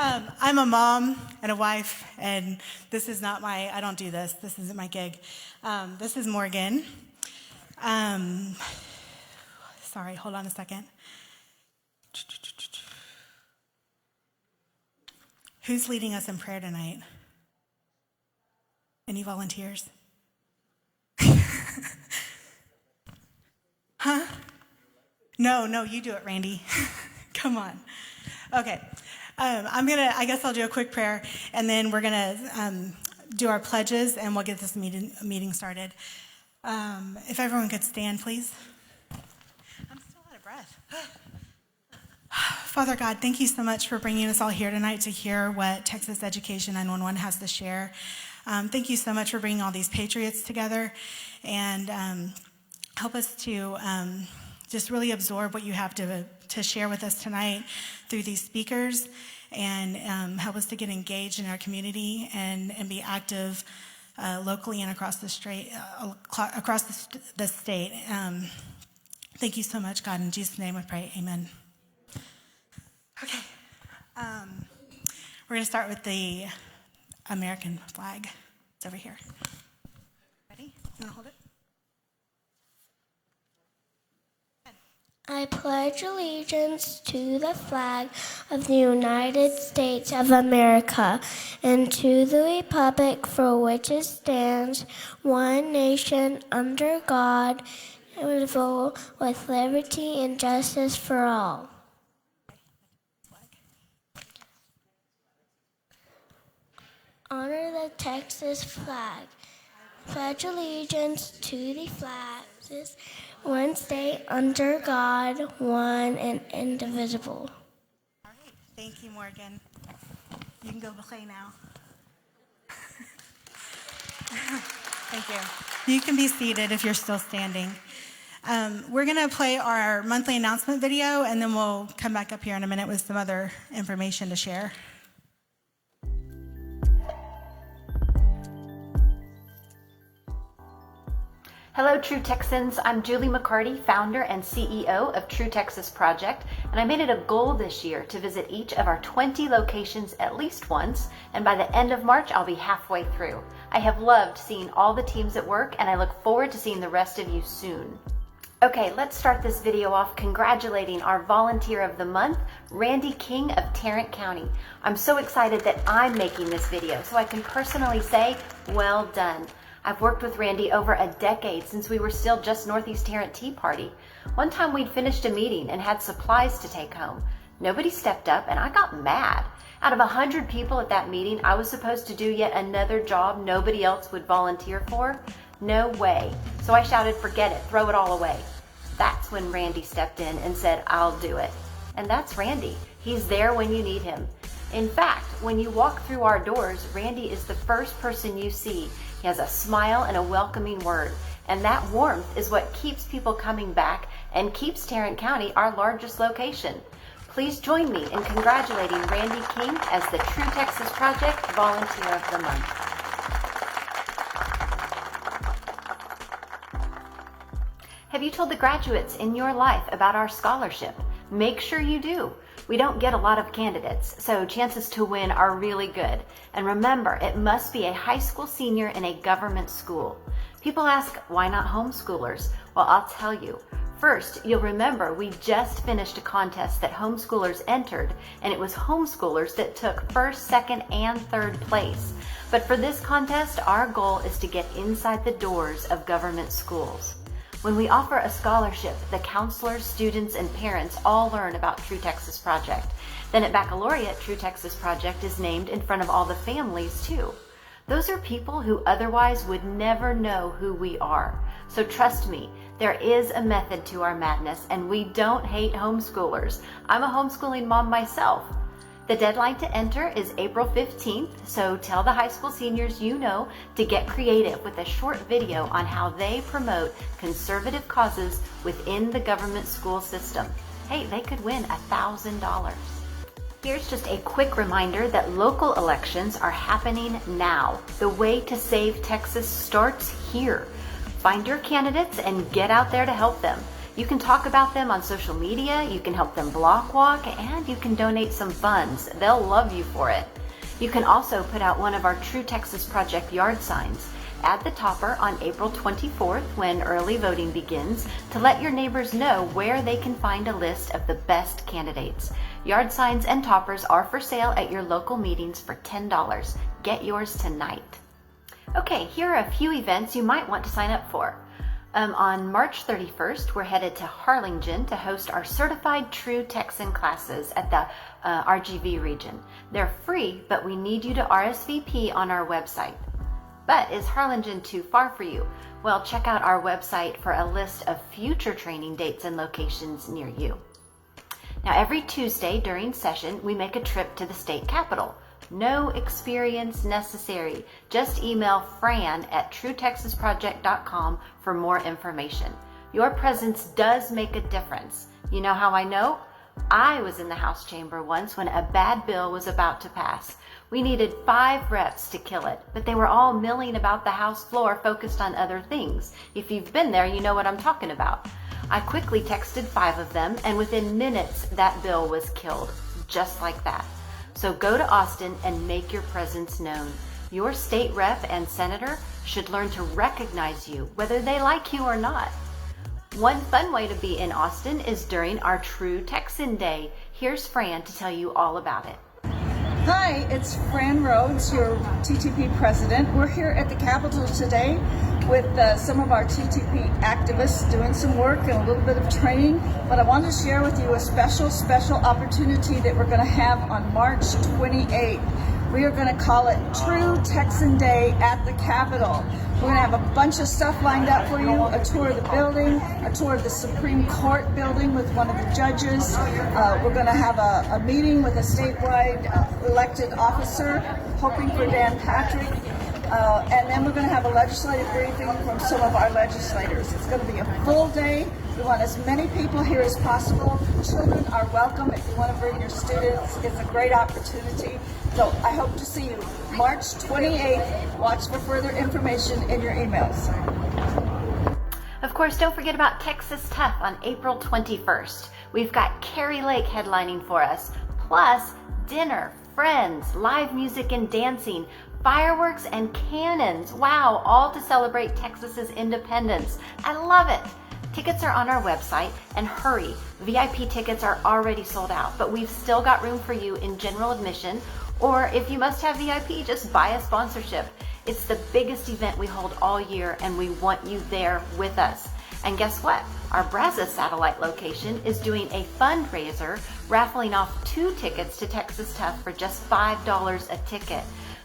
I'm a mom and a wife, and this is not my, I don't do this. This isn't my gig. This is Morgan. Sorry, hold on a second. Who's leading us in prayer tonight? Any volunteers? Huh? No, you do it, Randy. Come on. Okay. I guess I'll do a quick prayer, and then we're gonna do our pledges, and we'll get this meeting started. If everyone could stand, please. I'm still out of breath. Father God, thank you so much for bringing us all here tonight to hear what Texas Education 911 has to share. Thank you so much for bringing all these patriots together, and help us to just really absorb what you have to share with us tonight through these speakers, and help us to get engaged in our community and be active locally and across the state. Thank you so much, God. In Jesus' name we pray, amen. Okay. We're going to start with the American flag. It's over here. Ready? You want to hold it? I pledge allegiance to the flag of the United States of America and to the republic for which it stands, one nation under God, indivisible, with liberty and justice for all. Honor the Texas flag. Pledge allegiance to the flag. One state under God, one and indivisible. All right. Thank you, Morgan. You can go play now. Thank you. You can be seated if you're still standing. We're going to play our monthly announcement video, and then we'll come back up here in a minute with some other information to share. Hello, True Texans. I'm Julie McCarty, founder and CEO of True Texas Project, and I made it a goal this year to visit each of our 20 locations at least once, and by the end of March, I'll be halfway through. I have loved seeing all the teams at work, and I look forward to seeing the rest of you soon. Okay, let's start this video off congratulating our Volunteer of the Month, Randy King of Tarrant County. I'm so excited that I'm making this video, so I can personally say, well done. I've worked with Randy over a decade, since we were still just Northeast Tarrant Tea Party. One time we'd finished a meeting and had supplies to take home. Nobody stepped up and I got mad. Out of 100 people at that meeting, I was supposed to do yet another job nobody else would volunteer for? No way. So I shouted, forget it, throw it all away. That's when Randy stepped in and said, I'll do it. And that's Randy. He's there when you need him. In fact, when you walk through our doors, Randy is the first person you see. He has a smile and a welcoming word, and that warmth is what keeps people coming back and keeps Tarrant County our largest location. Please join me in congratulating Randy King as the True Texas Project Volunteer of the Month. Have you told the graduates in your life about our scholarship? Make sure you do. We don't get a lot of candidates, so chances to win are really good. And remember, it must be a high school senior in a government school. People ask, why not homeschoolers? Well, I'll tell you. First, you'll remember we just finished a contest that homeschoolers entered, and it was homeschoolers that took first, second, and third place. But for this contest, our goal is to get inside the doors of government schools. When we offer a scholarship, the counselors, students, and parents all learn about True Texas Project. Then at baccalaureate, True Texas Project is named in front of all the families too. Those are people who otherwise would never know who we are. So trust me, there is a method to our madness, and we don't hate homeschoolers. I'm a homeschooling mom myself. The deadline to enter is April 15th, so tell the high school seniors you know to get creative with a short video on how they promote conservative causes within the government school system. Hey, they could win $1,000. Here's just a quick reminder that local elections are happening now. The way to save Texas starts here. Find your candidates and get out there to help them. You can talk about them on social media, you can help them block walk, and you can donate some funds. They'll love you for it. You can also put out one of our True Texas Project yard signs. Add the topper on April 24th when early voting begins to let your neighbors know where they can find a list of the best candidates. Yard signs and toppers are for sale at your local meetings for $10. Get yours tonight. Okay, here are a few events you might want to sign up for. On March 31st, we're headed to Harlingen to host our Certified True Texan classes at the RGV region. They're free, but we need you to RSVP on our website. But is Harlingen too far for you? Well, check out our website for a list of future training dates and locations near you. Now, every Tuesday during session, we make a trip to the state capitol. No experience necessary. Just email Fran at truetexasproject.com for more information. Your presence does make a difference. You know how I know? I was in the House chamber once when a bad bill was about to pass. We needed 5 reps to kill it, but they were all milling about the House floor focused on other things. If you've been there, you know what I'm talking about. I quickly texted 5 of them, and within minutes, that bill was killed, just like that. So go to Austin and make your presence known. Your state rep and senator should learn to recognize you, whether they like you or not. One fun way to be in Austin is during our True Texan Day. Here's Fran to tell you all about it. Hi, it's Fran Rhodes, your TTP president. We're here at the Capitol today with some of our TTP activists doing some work and a little bit of training. But I want to share with you a special opportunity that we're going to have on March 28th. We are going to call it True Texan Day at the Capitol. We're going to have a bunch of stuff lined up for you, a tour of the building, a tour of the Supreme Court building with one of the judges. We're going to have a meeting with a statewide elected officer, hoping for Dan Patrick. And then we're going to have a legislative briefing from some of our legislators. It's going to be a full day. We want as many people here as possible. Children are welcome if you want to bring your students. It's a great opportunity. So I hope to see you March 28th. Watch for further information in your emails. Of course, don't forget about Texas Tough on April 21st. We've got Carrie Lake headlining for us, plus dinner, friends, live music and dancing, fireworks and cannons. Wow, all to celebrate Texas's independence. I love it. Tickets are on our website, and hurry, VIP tickets are already sold out, but we've still got room for you in general admission, or if you must have VIP, just buy a sponsorship. It's the biggest event we hold all year, and we want you there with us. And guess what? Our Brazos satellite location is doing a fundraiser, raffling off 2 tickets to Texas Tough for just $5 a ticket.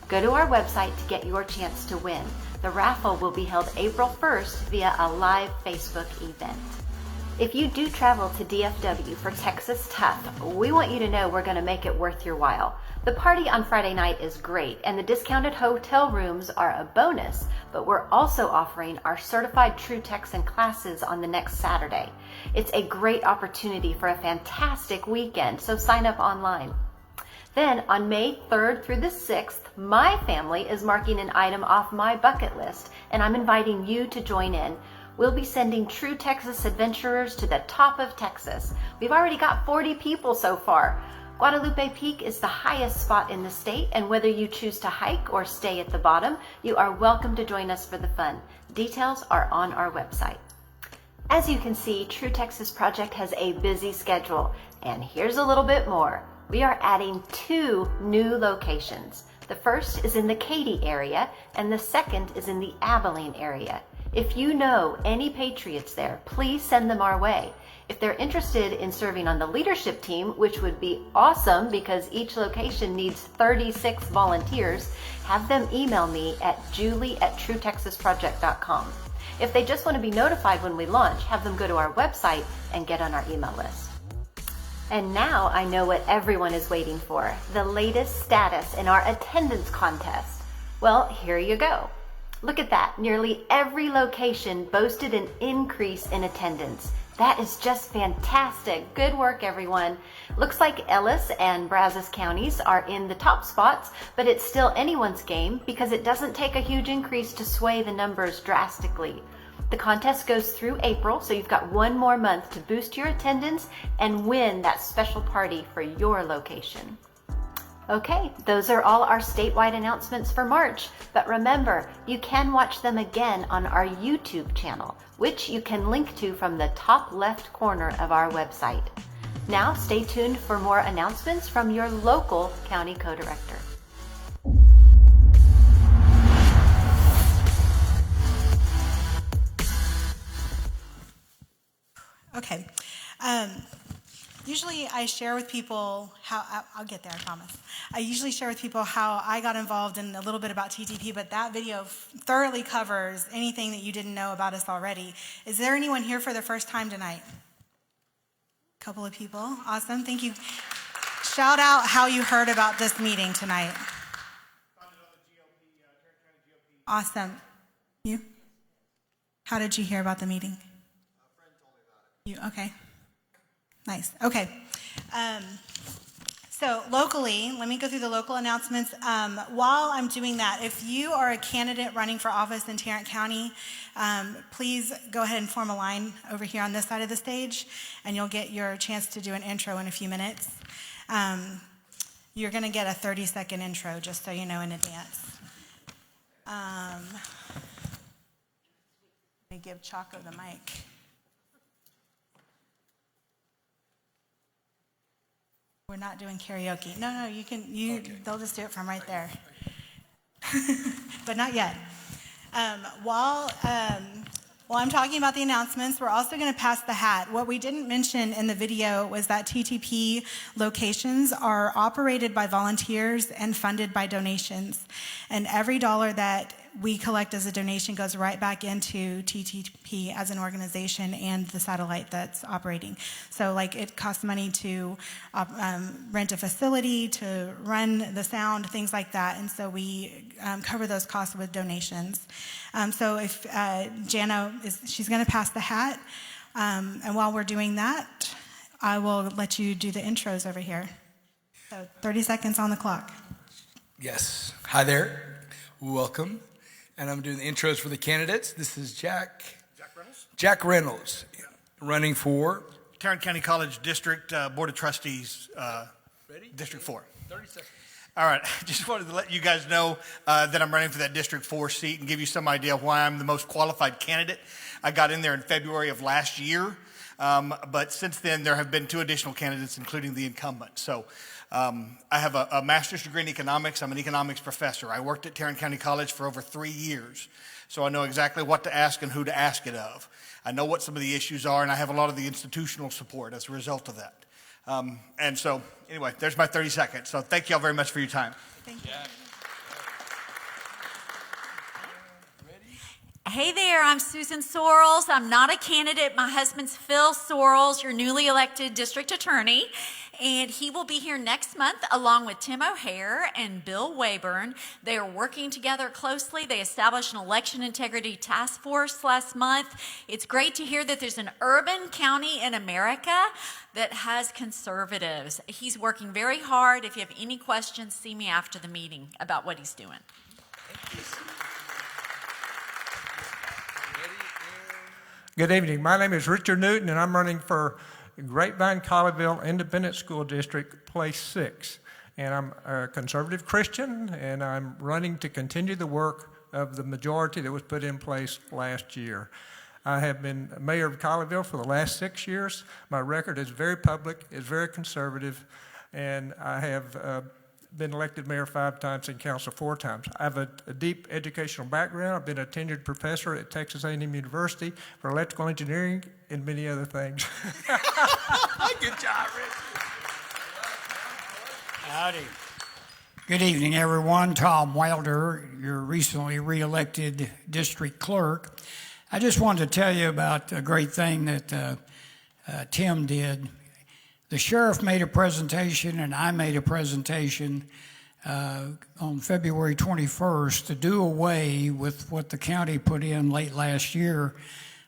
Go to our website to get your chance to win. The raffle will be held April 1st via a live Facebook event. If you do travel to DFW for Texas Tough, we want you to know we're going to make it worth your while. The party on Friday night is great, and the discounted hotel rooms are a bonus, but we're also offering our Certified True Texan classes on the next Saturday. It's a great opportunity for a fantastic weekend, so sign up online. Then on May 3rd through the 6th, my family is marking an item off my bucket list, and I'm inviting you to join in. We'll be sending True Texas adventurers to the top of Texas. We've already got 40 people so far. Guadalupe Peak is the highest spot in the state, and whether you choose to hike or stay at the bottom, you are welcome to join us for the fun. Details are on our website. As you can see, True Texas Project has a busy schedule, and here's a little bit more. We are adding 2 new locations. The first is in the Katy area, and the second is in the Abilene area. If you know any patriots there, please send them our way. If they're interested in serving on the leadership team, which would be awesome because each location needs 36 volunteers, have them email me at julie@truetexasproject.com. If they just want to be notified when we launch, have them go to our website and get on our email list. And now I know what everyone is waiting for, the latest status in our attendance contest. Well, here you go. Look at that. Nearly every location boasted an increase in attendance. That is just fantastic. Good work, everyone. Looks like Ellis and Brazos counties are in the top spots, but it's still anyone's game because it doesn't take a huge increase to sway the numbers drastically. The contest goes through April, so you've got one more month to boost your attendance and win that special party for your location. Okay, those are all our statewide announcements for March, but remember, you can watch them again on our YouTube channel, which you can link to from the top left corner of our website. Now, stay tuned for more announcements from your local county co-director. Okay. Usually I share with people how, I'll get there, I promise. I usually share with people how I got involved in a little bit about TTP, but that video thoroughly covers anything that you didn't know about us already. Is there anyone here for the first time tonight? A couple of people. Awesome. Thank you. Shout out how you heard about this meeting tonight. Awesome. You? How did you hear about the meeting? A friend told me about it. You, okay. Nice. Okay. So locally, let me go through the local announcements. While I'm doing that, if you are a candidate running for office in Tarrant County, please go ahead and form a line over here on this side of the stage, and you'll get your chance to do an intro in a few minutes. You're going to get a 30-second intro, just so you know in advance. Let me give Chaco the mic. We're not doing karaoke. No, you can. Okay. They'll just do it from right there. But not yet. While I'm talking about the announcements, we're also going to pass the hat. What we didn't mention in the video was that TTP locations are operated by volunteers and funded by donations. And every dollar that we collect as a donation goes right back into TTP as an organization and the satellite that's operating. So like it costs money to rent a facility, to run the sound, things like that. And so we cover those costs with donations. So if Jana, she's going to pass the hat. And while we're doing that, I will let you do the intros over here. So 30 seconds on the clock. Yes. Hi there. Welcome. And I'm doing the intros for the candidates. This is Jack Reynolds. Jack Reynolds, running for Tarrant County College District Board of Trustees, District 4. 30 seconds. All right, just wanted to let you guys know that I'm running for that District 4 seat and give you some idea of why I'm the most qualified candidate. I got in there in February of last year, but since then there have been 2 additional candidates, including the incumbent. So I have a master's degree in economics. I'm an economics professor. I worked at Tarrant County College for over 3 years, so I know exactly what to ask and who to ask it of. I know what some of the issues are, and I have a lot of the institutional support as a result of that. And so, anyway, there's my 30 seconds. So thank you all very much for your time. Thank you. Hey there, I'm Susan Sorrells. I'm not a candidate. My husband's Phil Sorrells, your newly elected district attorney, and he will be here next month along with Tim O'Hare and Bill Wayburn. They are working together closely. They established an election integrity task force last month. It's great to hear that there's an urban county in America that has conservatives. He's working very hard. If you have any questions, see me after the meeting about what he's doing. Good evening. My name is Richard Newton, and I'm running for Grapevine-Colleyville Independent School District, Place 6. And I'm a conservative Christian, and I'm running to continue the work of the majority that was put in place last year. I have been mayor of Colleyville for the last 6 years. My record is very public, is very conservative, and I have been elected mayor 5 times and council 4 times. I have a deep educational background. I've been a tenured professor at Texas A&M University for electrical engineering and many other things. Good job, Rick. Howdy. Good evening, everyone. Tom Wilder, your recently re-elected district clerk. I just wanted to tell you about a great thing that Tim did. The sheriff made a presentation, and I made a presentation on February 21st to do away with what the county put in late last year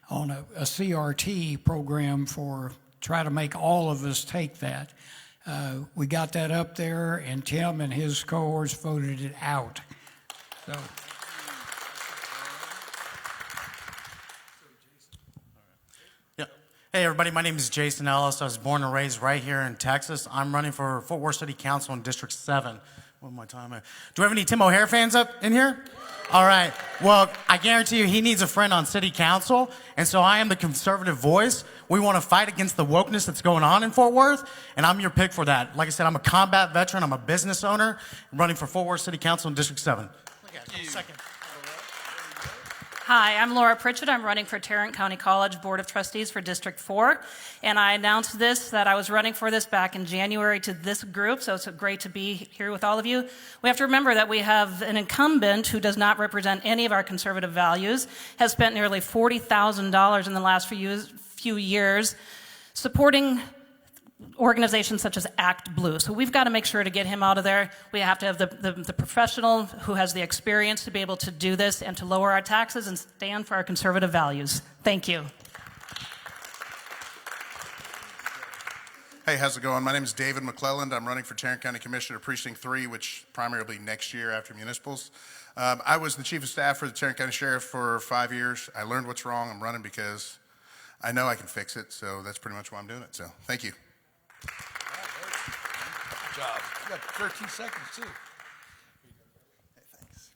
on a CRT program for try to make all of us take that. We got that up there, and Tim and his cohorts voted it out. So. Hey everybody, my name is Jason Ellis. I was born and raised right here in Texas. I'm running for Fort Worth City Council in District 7. What am I talking about? Do we have any Tim O'Hare fans up in here? All right. Well, I guarantee you he needs a friend on City Council, and so I am the conservative voice. We want to fight against the wokeness that's going on in Fort Worth, and I'm your pick for that. Like I said, I'm a combat veteran. I'm a business owner. I'm running for Fort Worth City Council in District 7. Second. Hi, I'm Laura Pritchett. I'm running for Tarrant County College Board of Trustees for District 4. And I announced that I was running for this back in January to this group, so it's great to be here with all of you. We have to remember that we have an incumbent who does not represent any of our conservative values, has spent nearly $40,000 in the last few years supporting organizations such as Act Blue. So we've got to make sure to get him out of there. We have to have the professional who has the experience to be able to do this and to lower our taxes and stand for our conservative values. Thank you. Hey, how's it going? My name is David McClelland. I'm running for Tarrant County Commissioner Precinct 3, which primarily next year after municipals. I was the Chief of Staff for the Tarrant County Sheriff for 5 years. I learned what's wrong. I'm running because I know I can fix it, so that's pretty much why I'm doing it. So thank you. Good job. You got 13 seconds, too. Hey, thanks.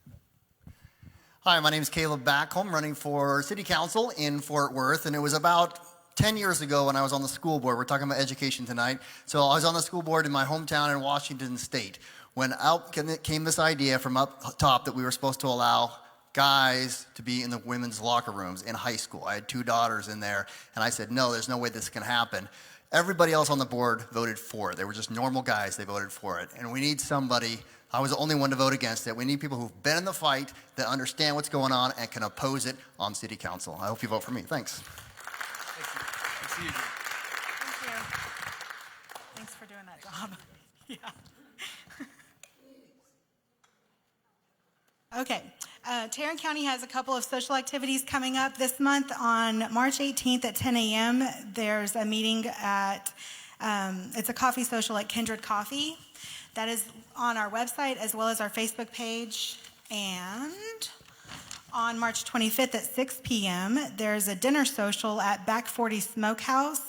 Hi, my name is Caleb Backholm, running for City Council in Fort Worth, and it was about 10 years ago when I was on the school board. We're talking about education tonight. So I was on the school board in my hometown in Washington State when out came this idea from up top that we were supposed to allow guys to be in the women's locker rooms in high school. I had 2 daughters in there, and I said, no, there's no way this can happen. Everybody else on the board voted for it. They were just normal guys. They voted for it. And we need somebody. I was the only one to vote against it. We need people who've been in the fight, that understand what's going on, and can oppose it on City Council. I hope you vote for me. Thanks. Thank you. Thank you. Thanks for doing that job. Yeah. Okay. Tarrant County has a couple of social activities coming up this month. On March 18th at 10 a.m., there's a meeting at, it's a coffee social at Kindred Coffee. That is on our website as well as our Facebook page. And on March 25th at 6 p.m., there's a dinner social at Back 40 Smokehouse.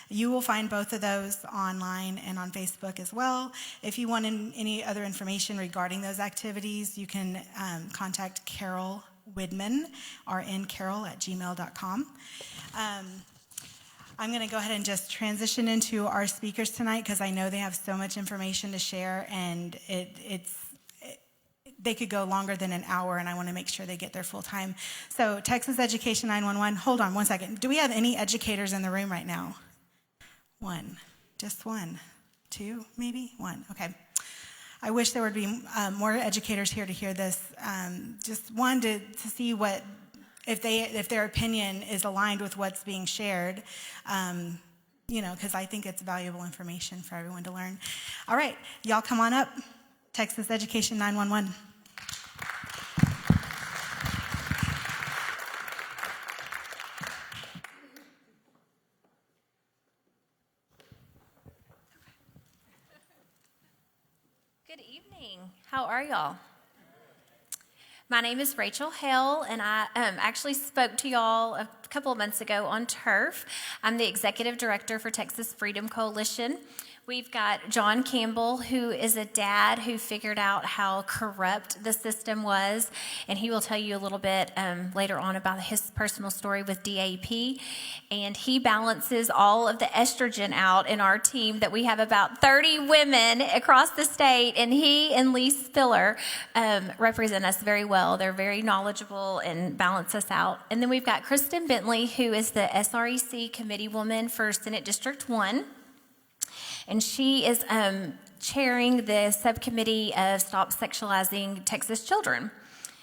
You will find both of those online and on Facebook as well. If you want any other information regarding those activities, you can contact Carol Widman, rncarol@gmail.com. I'm going to go ahead and just transition into our speakers tonight because I know they have so much information to share, and they could go longer than an hour, and I want to make sure they get their full time. So Texas Education 911, hold on one second. Do we have any educators in the room right now? One, just one, 2, maybe 1. Okay. I wish there would be more educators here to hear this. Just one to see what if their opinion is aligned with what's being shared. Because I think it's valuable information for everyone to learn. All right, y'all come on up. Texas Education 911. Good evening. How are y'all? My name is Rachel Hale, and I actually spoke to y'all a couple of months ago on TURF. I'm the executive director for Texas Freedom Coalition. We've got John Campbell, who is a dad who figured out how corrupt the system was, and he will tell you a little bit later on about his personal story with DAP. And he balances all of the estrogen out in our team that we have about 30 women across the state, and he and Lee Spiller represent us very well. They're very knowledgeable and balance us out. And then we've got Kristen Bentley, who is the SREC committee woman for Senate District 1. And she is chairing the subcommittee of Stop Sexualizing Texas Children.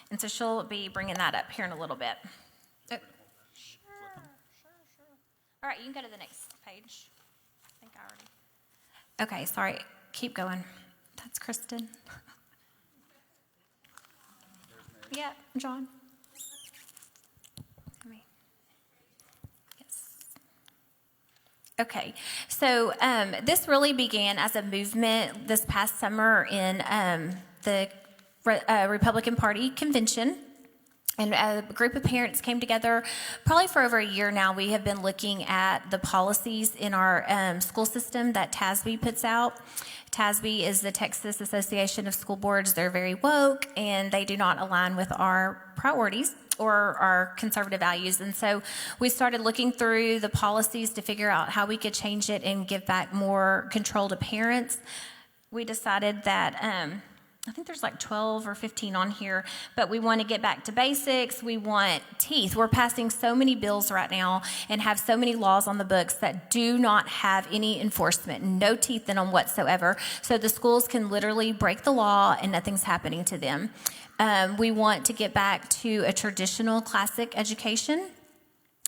And so she'll be bringing that up here in a little bit. Oh, sure. All right, you can go to the next page. I think I already. Okay, sorry. Keep going. That's Kristen. Yeah, John. Okay, so this really began as a movement this past summer in the Republican Party convention. And a group of parents came together probably for over a year now. We have been looking at the policies in our school system that TASB puts out. TASB is the Texas Association of School Boards. They're very woke, and they do not align with our priorities or our conservative values. And so we started looking through the policies to figure out how we could change it and give back more control to parents. We decided that I think there's like 12 or 15 on here, but we want to get back to basics. We want teeth. We're passing so many bills right now and have so many laws on the books that do not have any enforcement, no teeth in them whatsoever. So the schools can literally break the law and nothing's happening to them. We want to get back to a traditional classic education.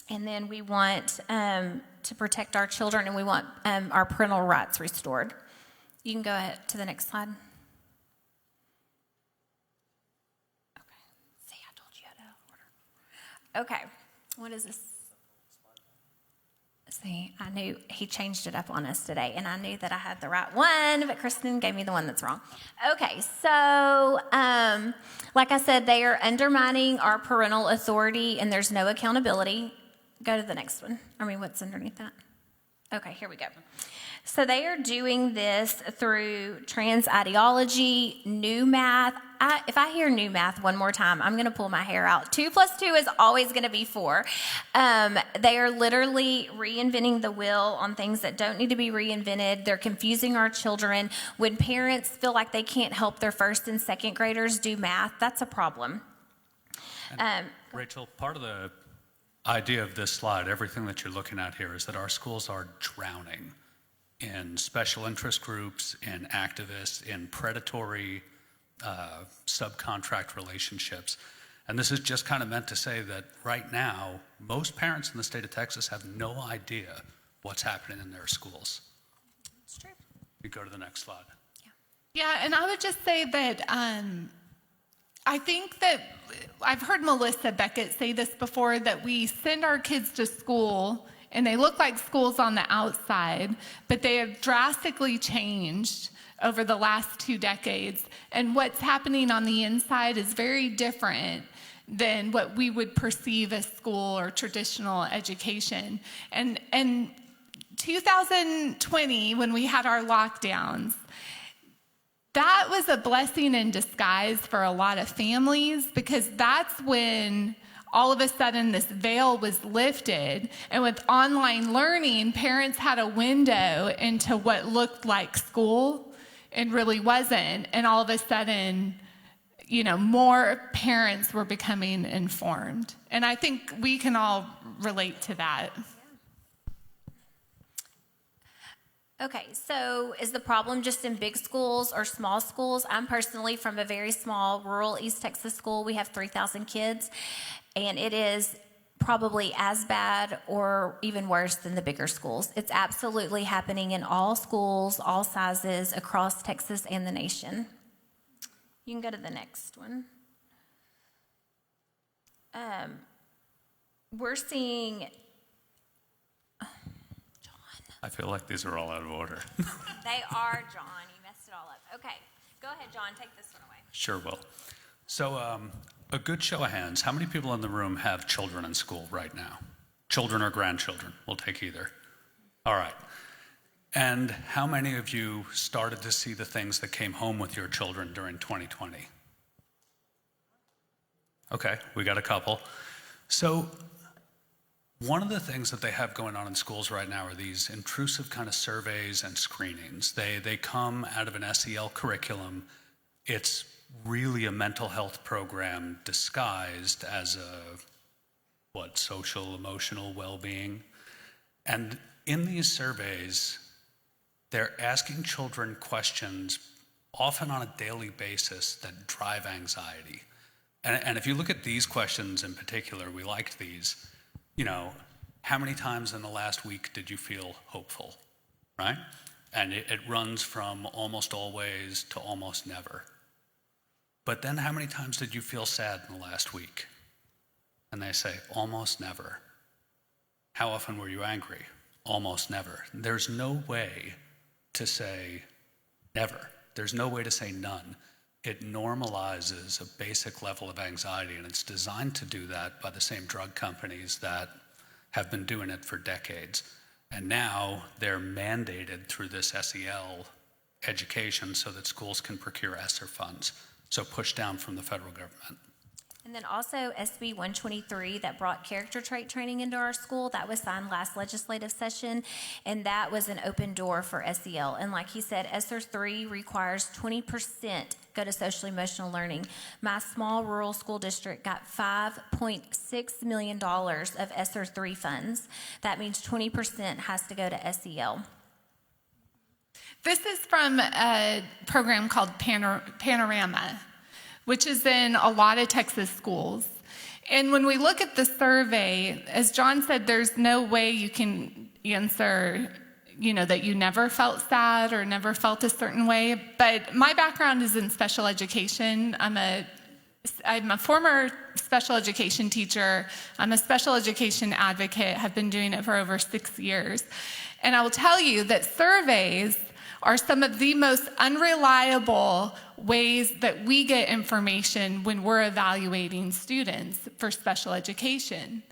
And then we want to protect our children, and we want our parental rights restored. You can go ahead to the next slide. Okay, what is this? See, I knew he changed it up on us today, and I knew that I had the right one, but Kristen gave me the one that's wrong. Okay, so like I said, they are undermining our parental authority, and there's no accountability. Go to the next one. I mean, what's underneath that? Okay, here we go. So they are doing this through trans ideology, new math. If I hear new math one more time, I'm going to pull my hair out. 2 + 2 is always going to be 4. They are literally reinventing the wheel on things that don't need to be reinvented. They're confusing our children. When parents feel like they can't help their first and second graders do math, that's a problem. Rachel, part of the idea of this slide, everything that you're looking at here, is that our schools are drowning in special interest groups, in activists, in predatory subcontract relationships. And this is just kind of meant to say that right now, most parents in the state of Texas have no idea what's happening in their schools. It's true. You go to the next slide. Yeah, and I would just say that I think that I've heard Melissa Beckett say this before, that we send our kids to school and they look like schools on the outside, but they have drastically changed over the last 2 decades. And what's happening on the inside is very different than what we would perceive as school or traditional education. And 2020, when we had our lockdowns, that was a blessing in disguise for a lot of families, because that's when all of a sudden this veil was lifted. And with online learning, parents had a window into what looked like school and really wasn't. And all of a sudden, more parents were becoming informed. And I think we can all relate to that. Okay, so is the problem just in big schools or small schools? I'm personally from a very small rural East Texas school. We have 3,000 kids, and it is probably as bad or even worse than the bigger schools. It's absolutely happening in all schools, all sizes, across Texas and the nation. You can go to the next one. We're seeing... I feel like these are all out of order. They are, John. You messed it all up. Okay, go ahead, John. Take this one away. Sure will. So a good show of hands, how many people in the room have children in school right now? Children or grandchildren? We'll take either. All right. And how many of you started to see the things that came home with your children during 2020? Okay, we got a couple. So one of the things that they have going on in schools right now are these intrusive kind of surveys and screenings. They come out of an SEL curriculum. It's really a mental health program disguised as a, social, emotional well-being. And in these surveys, they're asking children questions often on a daily basis that drive anxiety. And if you look at these questions in particular, we liked these. How many times in the last week did you feel hopeful, right? And it runs from almost always to almost never. But then how many times did you feel sad in the last week? And they say, almost never. How often were you angry? Almost never. There's no way to say never. There's no way to say none, it normalizes a basic level of anxiety, and it's designed to do that by the same drug companies that have been doing it for decades. And now they're mandated through this SEL education so that schools can procure ESSER funds, so pushed down from the federal government. And then also SB 123 that brought character trait training into our school, that was signed last legislative session, and that was an open door for SEL. And like he said, ESSER 3 requires 20% go to social emotional learning. My small rural school district got $5.6 million of ESSER 3 funds. That means 20% has to go to SEL. This is from a program called Panorama, which is in a lot of Texas schools. And when we look at the survey, as John said, there's no way you can answer, that you never felt sad or never felt a certain way. But my background is in special education. I'm a former special education teacher. I'm a special education advocate, have been doing it for over 6 years. And I will tell you that surveys are some of the most unreliable ways that we get information when we're evaluating students for special education.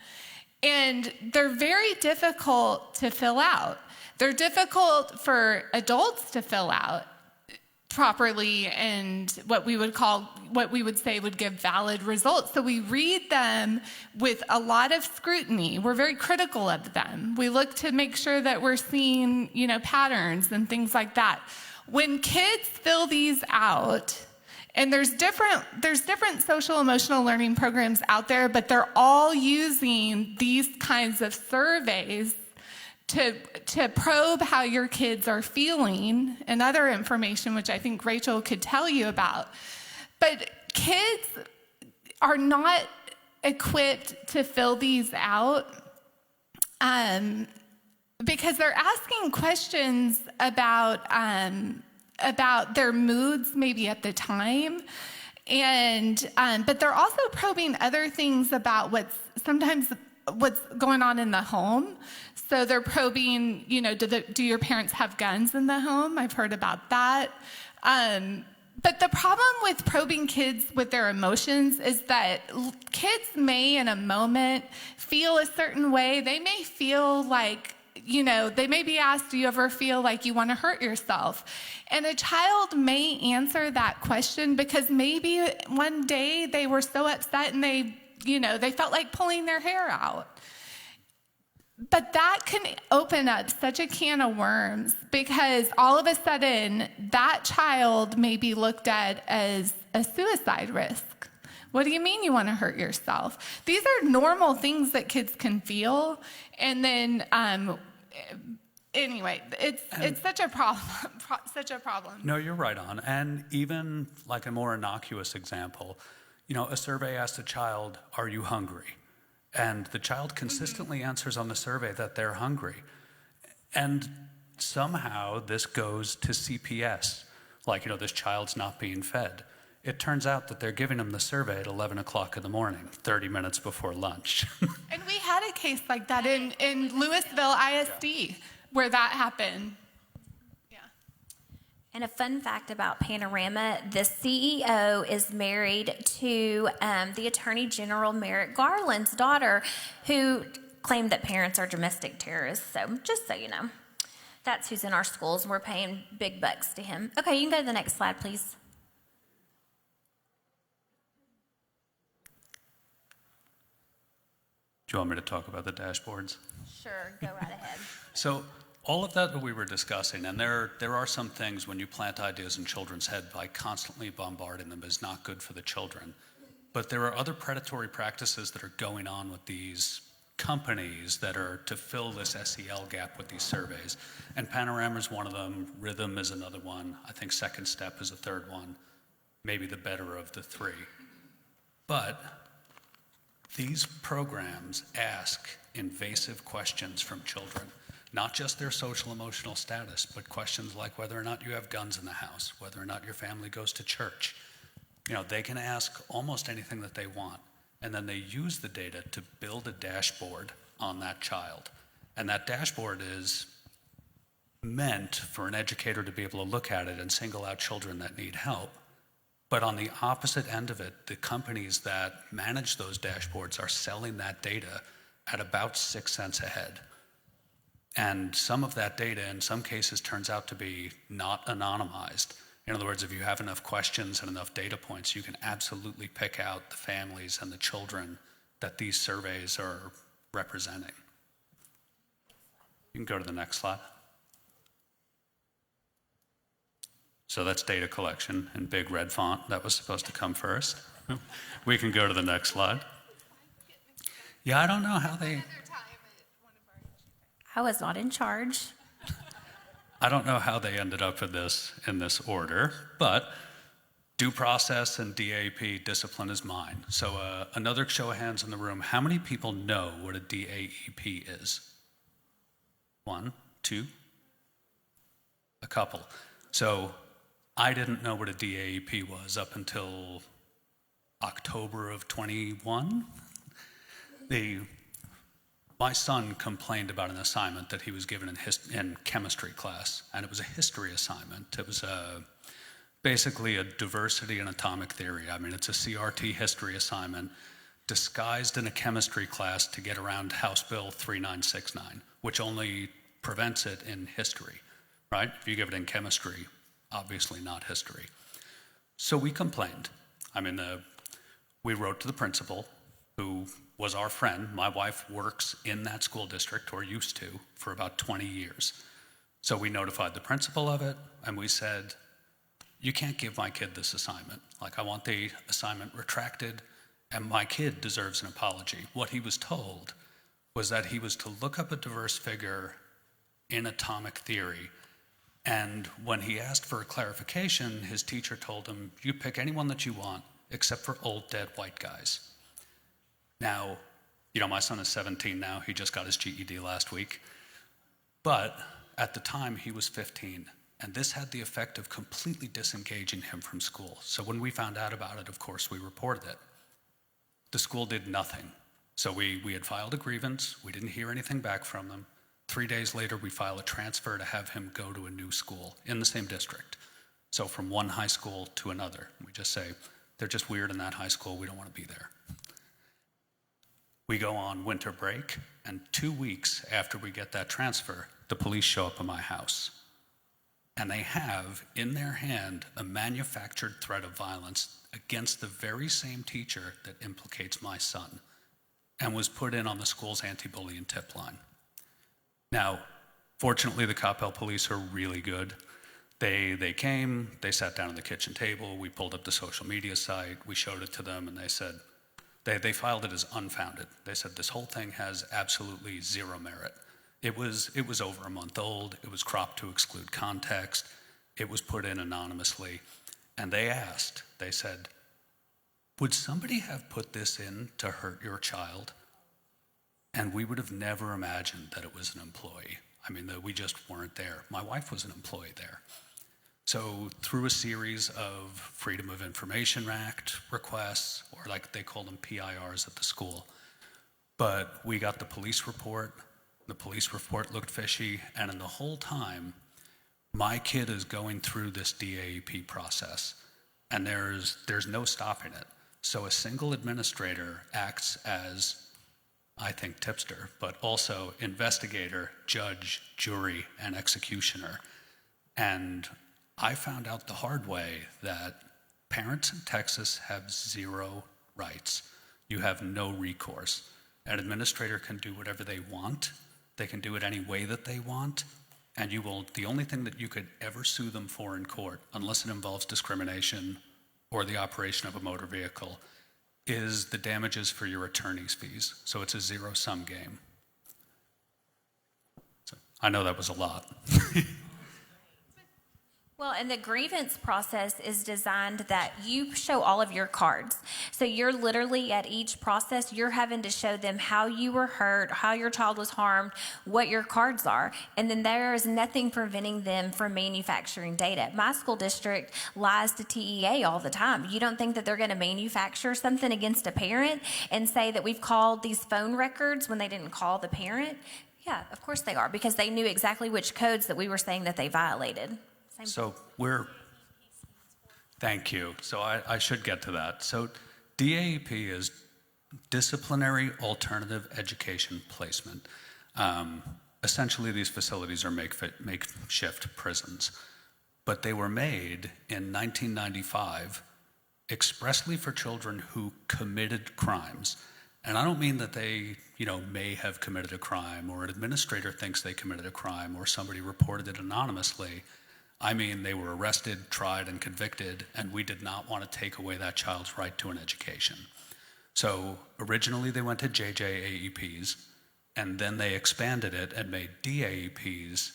And they're very difficult to fill out. They're difficult for adults to fill out properly, and what we would say would give valid results. So we read them with a lot of scrutiny. We're very critical of them. We look to make sure that we're seeing, patterns and things like that. When kids fill these out, and there's different social emotional learning programs out there, but they're all using these kinds of surveys to probe how your kids are feeling and other information, which I think Rachel could tell you about. But kids are not equipped to fill these out because they're asking questions about their moods maybe at the time. But they're also probing other things about what's going on in the home. So they're probing, do your parents have guns in the home? I've heard about that. But the problem with probing kids with their emotions is that kids may, in a moment, feel a certain way. They may feel like, they may be asked, do you ever feel like you want to hurt yourself? And a child may answer that question because maybe one day they were so upset and they felt like pulling their hair out. But that can open up such a can of worms because all of a sudden that child may be looked at as a suicide risk. What do you mean you want to hurt yourself? These are normal things that kids can feel. And then, anyway, it's such a problem. No, you're right on. And even like a more innocuous example, a survey asked a child, are you hungry? And the child consistently answers on the survey that they're hungry. And somehow this goes to CPS, like, this child's not being fed. It turns out that they're giving them the survey at 11 o'clock in the morning, 30 minutes before lunch. And we had a case like that in Louisville ISD where that happened. And a fun fact about Panorama, the CEO is married to the Attorney General Merrick Garland's daughter, who claimed that parents are domestic terrorists. So just so you know, that's who's in our schools. We're paying big bucks to him. Okay, you can go to the next slide, please. Do you want me to talk about the dashboards? Sure, go right ahead. So all of that we were discussing, and there are some things when you plant ideas in children's head by constantly bombarding them is not good for the children. But there are other predatory practices that are going on with these companies that are to fill this SEL gap with these surveys. And Panorama is one of them, Rhythm is another one, I think Second Step is a third one, maybe the better of the three. But these programs ask invasive questions from children. Not just their social emotional status, but questions like whether or not you have guns in the house, whether or not your family goes to church. They can ask almost anything that they want, and then they use the data to build a dashboard on that child. And that dashboard is meant for an educator to be able to look at it and single out children that need help. But on the opposite end of it, the companies that manage those dashboards are selling that data at about 6 cents a head. And some of that data, in some cases, turns out to be not anonymized. In other words, if you have enough questions and enough data points, you can absolutely pick out the families and the children that these surveys are representing. You can go to the next slide. So that's data collection in big red font. That was supposed to come first. We can go to the next slide. Yeah, I don't know how they... I was not in charge. I don't know how they ended up in this order, but due process and DAEP, discipline is mine. So another show of hands in the room. How many people know what a DAEP is? 1, 2, a couple. So I didn't know what a DAEP was up until October of 21. My son complained about an assignment that he was given in chemistry class, and it was a history assignment. It was basically a diversity in atomic theory. I mean, it's a CRT history assignment disguised in a chemistry class to get around House Bill 3969, which only prevents it in history, right? If you give it in chemistry, obviously not history. So we complained. I mean, we wrote to the principal, who was our friend. My wife works in that school district, or used to, for about 20 years. So we notified the principal of it, and we said, you can't give my kid this assignment. Like, I want the assignment retracted, and my kid deserves an apology. What he was told was that he was to look up a diverse figure in atomic theory, and when he asked for a clarification, his teacher told him, you pick anyone that you want, except for old dead white guys. Now, you know, my son is 17 now. He just got his GED last week. But at the time, he was 15. And this had the effect of completely disengaging him from school. So when we found out about it, of course, we reported it. The school did nothing. So we had filed a grievance. We didn't hear anything back from them. 3 days later, we file a transfer to have him go to a new school in the same district. So from one high school to another. We just say, they're just weird in that high school. We don't want to be there. We go on winter break, and 2 weeks after we get that transfer, the police show up at my house. And they have in their hand a manufactured threat of violence against the very same teacher that implicates my son and was put in on the school's anti-bullying tip line. Now, fortunately, the Coppell police are really good. They came, they sat down at the kitchen table, we pulled up the social media site, we showed it to them, and they said, they filed it as unfounded. They said this whole thing has absolutely zero merit. It was over a month old. It was cropped to exclude context. It was put in anonymously. And they said, would somebody have put this in to hurt your child? And we would have never imagined that it was an employee. I mean, that we just weren't there. My wife was an employee there. So through a series of Freedom of Information Act requests, or like they call them PIRs at the school, but we got the police report. The police report looked fishy, and in the whole time, my kid is going through this DAEP process, and there's no stopping it. So a single administrator acts as, I think, tipster, but also investigator, judge, jury, and executioner. And I found out the hard way that parents in Texas have zero rights. You have no recourse. An administrator can do whatever they want. They can do it any way that they want. And the only thing that you could ever sue them for in court, unless it involves discrimination or the operation of a motor vehicle, is the damages for your attorney's fees. So it's a zero-sum game. So I know that was a lot. Well, and the grievance process is designed that you show all of your cards. So you're literally at each process, you're having to show them how you were hurt, how your child was harmed, what your cards are. And then there is nothing preventing them from manufacturing data. My school district lies to TEA all the time. You don't think that they're going to manufacture something against a parent and say that we've called these phone records when they didn't call the parent? Yeah, of course they are, because they knew exactly which codes that we were saying that they violated. So Thank you. So I should get to that. So DAEP is Disciplinary Alternative Education Placement. Essentially, these facilities are makeshift prisons, but they were made in 1995 expressly for children who committed crimes. And I don't mean that they, may have committed a crime, or an administrator thinks they committed a crime, or somebody reported it anonymously. I mean, they were arrested, tried, and convicted, and we did not want to take away that child's right to an education. So originally they went to JJAEPs, and then they expanded it and made DAEPs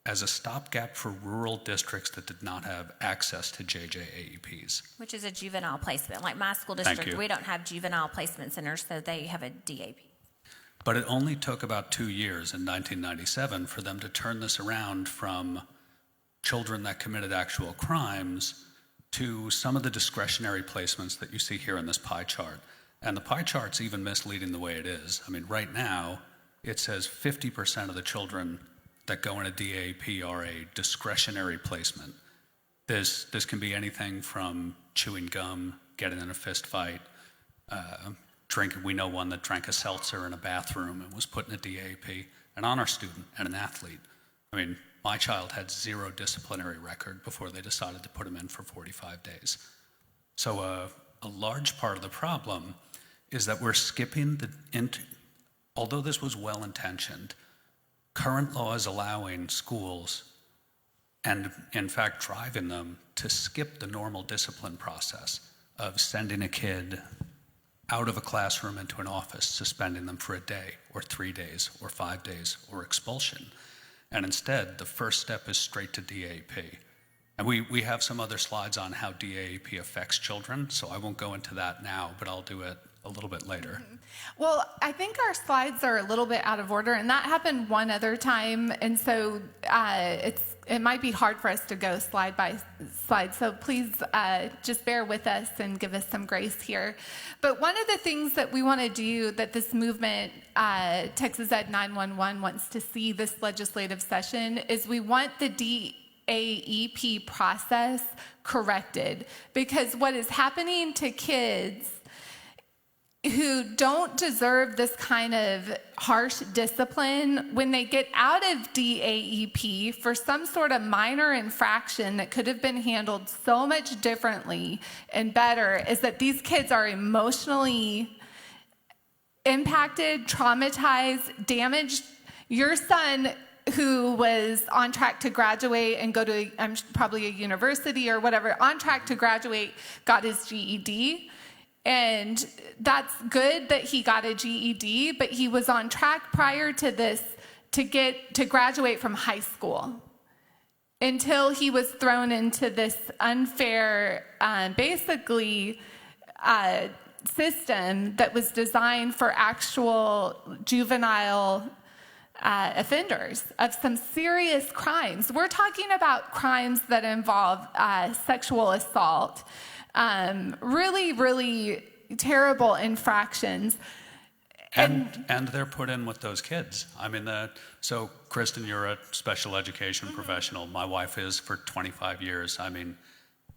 as a stopgap for rural districts that did not have access to JJAEPs. Which is a juvenile placement. Like my school Thank district, you. we don't have juvenile placement centers, so they have a DAP. But it only took about 2 years in 1997 for them to turn this around from children that committed actual crimes to some of the discretionary placements that you see here in this pie chart. And the pie chart's even misleading the way it is. I mean, right now, it says 50% of the children that go in a DAP are a discretionary placement. This can be anything from chewing gum, getting in a fist fight, drinking. We know one that drank a seltzer in a bathroom and was put in a DAP, an honor student and an athlete. I mean, my child had 0 disciplinary record before they decided to put him in for 45 days. So a large part of the problem is that we're skipping although this was well-intentioned, current law is allowing schools, and in fact driving them, to skip the normal discipline process of sending a kid out of a classroom into an office, suspending them for a day, or 3 days, or 5 days, or expulsion. And instead, the first step is straight to DAP. And we have some other slides on how DAP affects children, so I won't go into that now, but I'll do it a little bit later. Well, I think our slides are a little bit out of order, and that happened one other time, and so it might be hard for us to go slide by slide, so please just bear with us and give us some grace here. But one of the things that we want to do, that this movement, Texas Ed 911, wants to see this legislative session, is we want the DAEP process corrected, because what is happening to kids who don't deserve this kind of harsh discipline, when they get out of DAEP for some sort of minor infraction that could have been handled so much differently and better, is that these kids are emotionally impacted, traumatized, damaged. Your son, who was on track to graduate and go to probably a university or whatever, on track to graduate, got his GED. And that's good that he got a GED, but he was on track prior to this to graduate from high school until he was thrown into this unfair, system that was designed for actual juvenile offenders of some serious crimes. We're talking about crimes that involve sexual assault, really, really terrible infractions. And they're put in with those kids. I mean, so Kristen, you're a special education professional. My wife is for 25 years. I mean,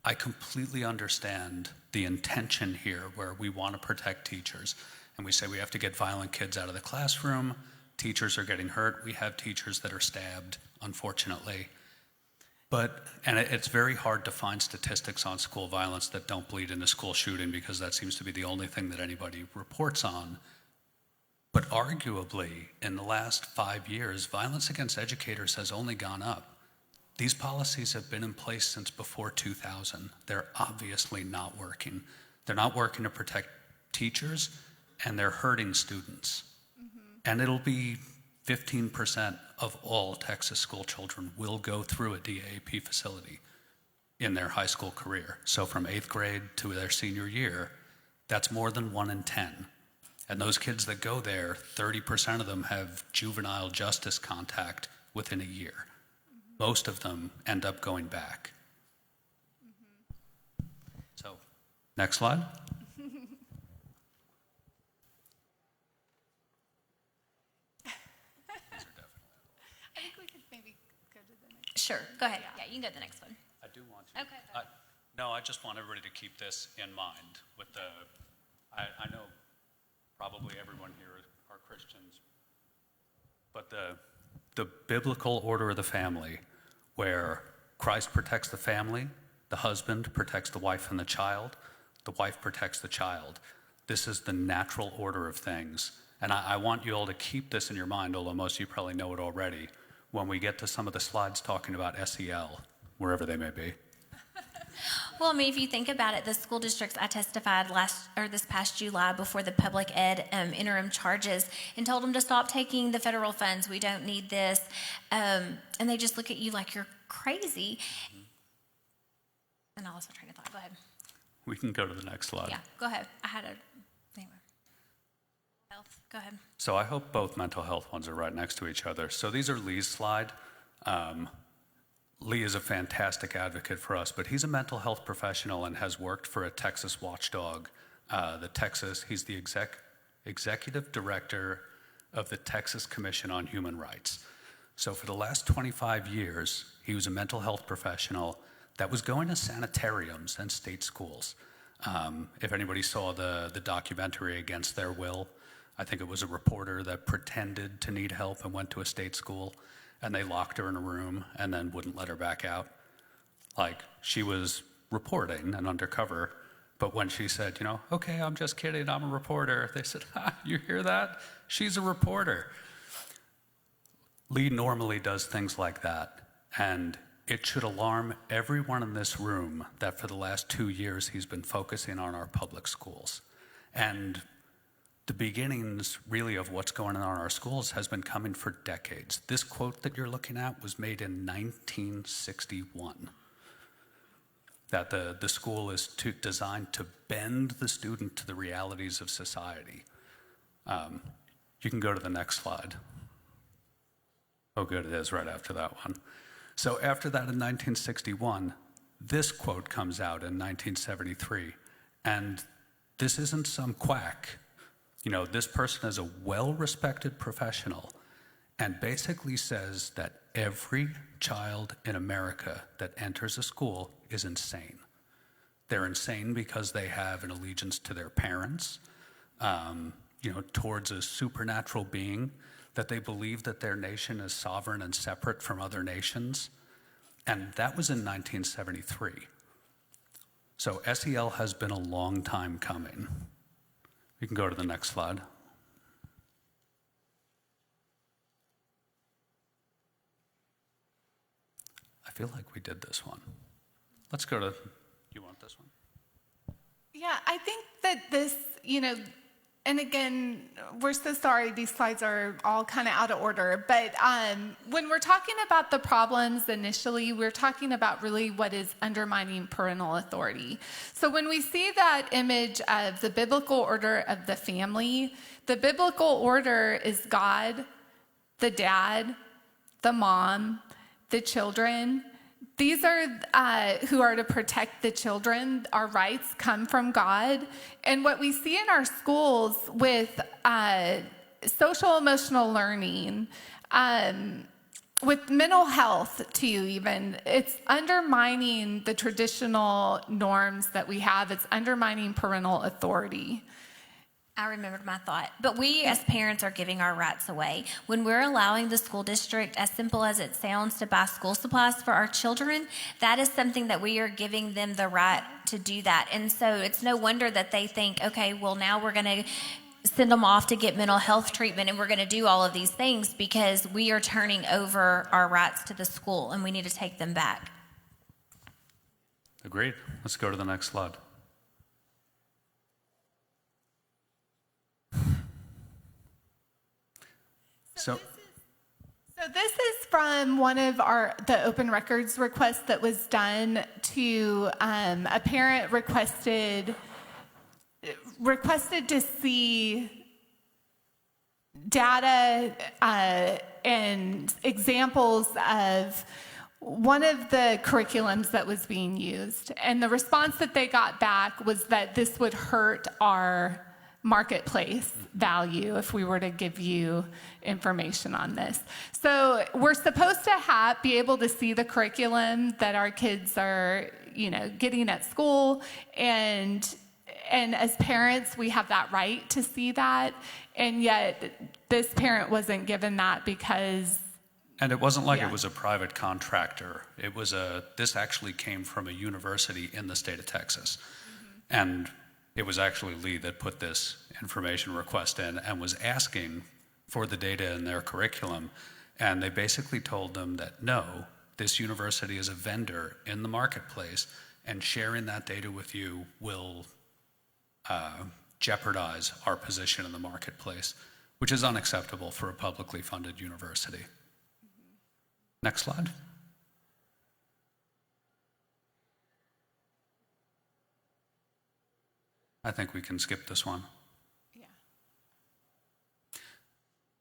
I completely understand the intention here, where we want to protect teachers. And we say we have to get violent kids out of the classroom. Teachers are getting hurt. We have teachers that are stabbed, unfortunately. And it's very hard to find statistics on school violence that don't bleed into school shooting, because that seems to be the only thing that anybody reports on. But arguably, in the last 5 years, violence against educators has only gone up. These policies have been in place since before 2000. They're obviously not working. They're not working to protect teachers, and they're hurting students. And it'll be 15% of all Texas school children will go through a DAP facility in their high school career. So from 8th grade to their senior year, that's more than 1 in 10. And those kids that go there, 30% of them have juvenile justice contact within a year. Most of them end up going back. So, next slide. Sure, go ahead. Yeah, you can go to the next one. I do want to. Okay. No, I just want everybody to keep this in mind. I know probably everyone here are Christians, but the biblical order of the family, where Christ protects the family, the husband protects the wife and the wife protects the child. This is the natural order of things. And I want you all to keep this in your mind, although most of you probably know it already, when we get to some of the slides talking about SEL, wherever they may be. Well, I mean, if you think about it, the school districts, I testified this past July before the public ed interim charges and told them to stop taking the federal funds. We don't need this. And they just look at you like you're crazy. And I lost my train of thought. Go ahead. We can go to the next slide. Yeah, go ahead. Anyway. Health, go ahead. So I hope both mental health ones are right next to each other. So these are Lee's slide. Lee is a fantastic advocate for us, but he's a mental health professional and has worked for a Texas watchdog. He's the executive director of the Texas Commission on Human Rights. So for the last 25 years, he was a mental health professional that was going to sanitariums and state schools. If anybody saw the documentary Against Their Will, I think it was a reporter that pretended to need help and went to a state school, and they locked her in a room and then wouldn't let her back out. Like, she was reporting and undercover, but when she said, okay, I'm just kidding, I'm a reporter, they said, you hear that? She's a reporter. Lee normally does things like that, and it should alarm everyone in this room that for the last 2 years he's been focusing on our public schools. And the beginnings, really, of what's going on in our schools has been coming for decades. This quote that you're looking at was made in 1961, that the school is designed to bend the student to the realities of society. You can go to the next slide. Oh, good, it is right after that one. So after that, in 1961, this quote comes out in 1973, and this isn't some quack. This person is a well-respected professional and basically says that every child in America that enters a school is insane. They're insane because they have an allegiance to their parents, towards a supernatural being, that they believe that their nation is sovereign and separate from other nations. And that was in 1973. So SEL has been a long time coming. You can go to the next slide. I feel like we did this one. Let's go to, you want this one? Yeah, I think that this, and again, we're so sorry these slides are all kind of out of order, but when we're talking about the problems initially, we're talking about really what is undermining parental authority. So when we see that image of the biblical order of the family, the biblical order is God, the dad, the mom, the children. These are who are to protect the children. Our rights come from God. And what we see in our schools with social emotional learning, with mental health too even, it's undermining the traditional norms that we have. It's undermining parental authority. I remembered my thought. But we as parents are giving our rights away. When we're allowing the school district, as simple as it sounds, to buy school supplies for our children, that is something that we are giving them the right to do that. And so it's no wonder that they think, okay, well, now we're going to send them off to get mental health treatment and we're going to do all of these things because we are turning over our rights to the school and we need to take them back. Agreed. Let's go to the next slide. So this is from one of the open records requests that was done to a parent requested to see data and examples of one of the curriculums that was being used. And the response that they got back was that this would hurt our marketplace value if we were to give you information on this. So we're supposed to be able to see the curriculum that our kids are getting at school, and as parents, we have that right to see that, and yet this parent wasn't given that because. And it wasn't like it was a private contractor. This actually came from a university in the state of Texas. And it was actually Lee that put this information request in and was asking for the data in their curriculum. And they basically told them that no, this university is a vendor in the marketplace, and sharing that data with you will jeopardize our position in the marketplace, which is unacceptable for a publicly funded university. Next slide. I think we can skip this one. Yeah.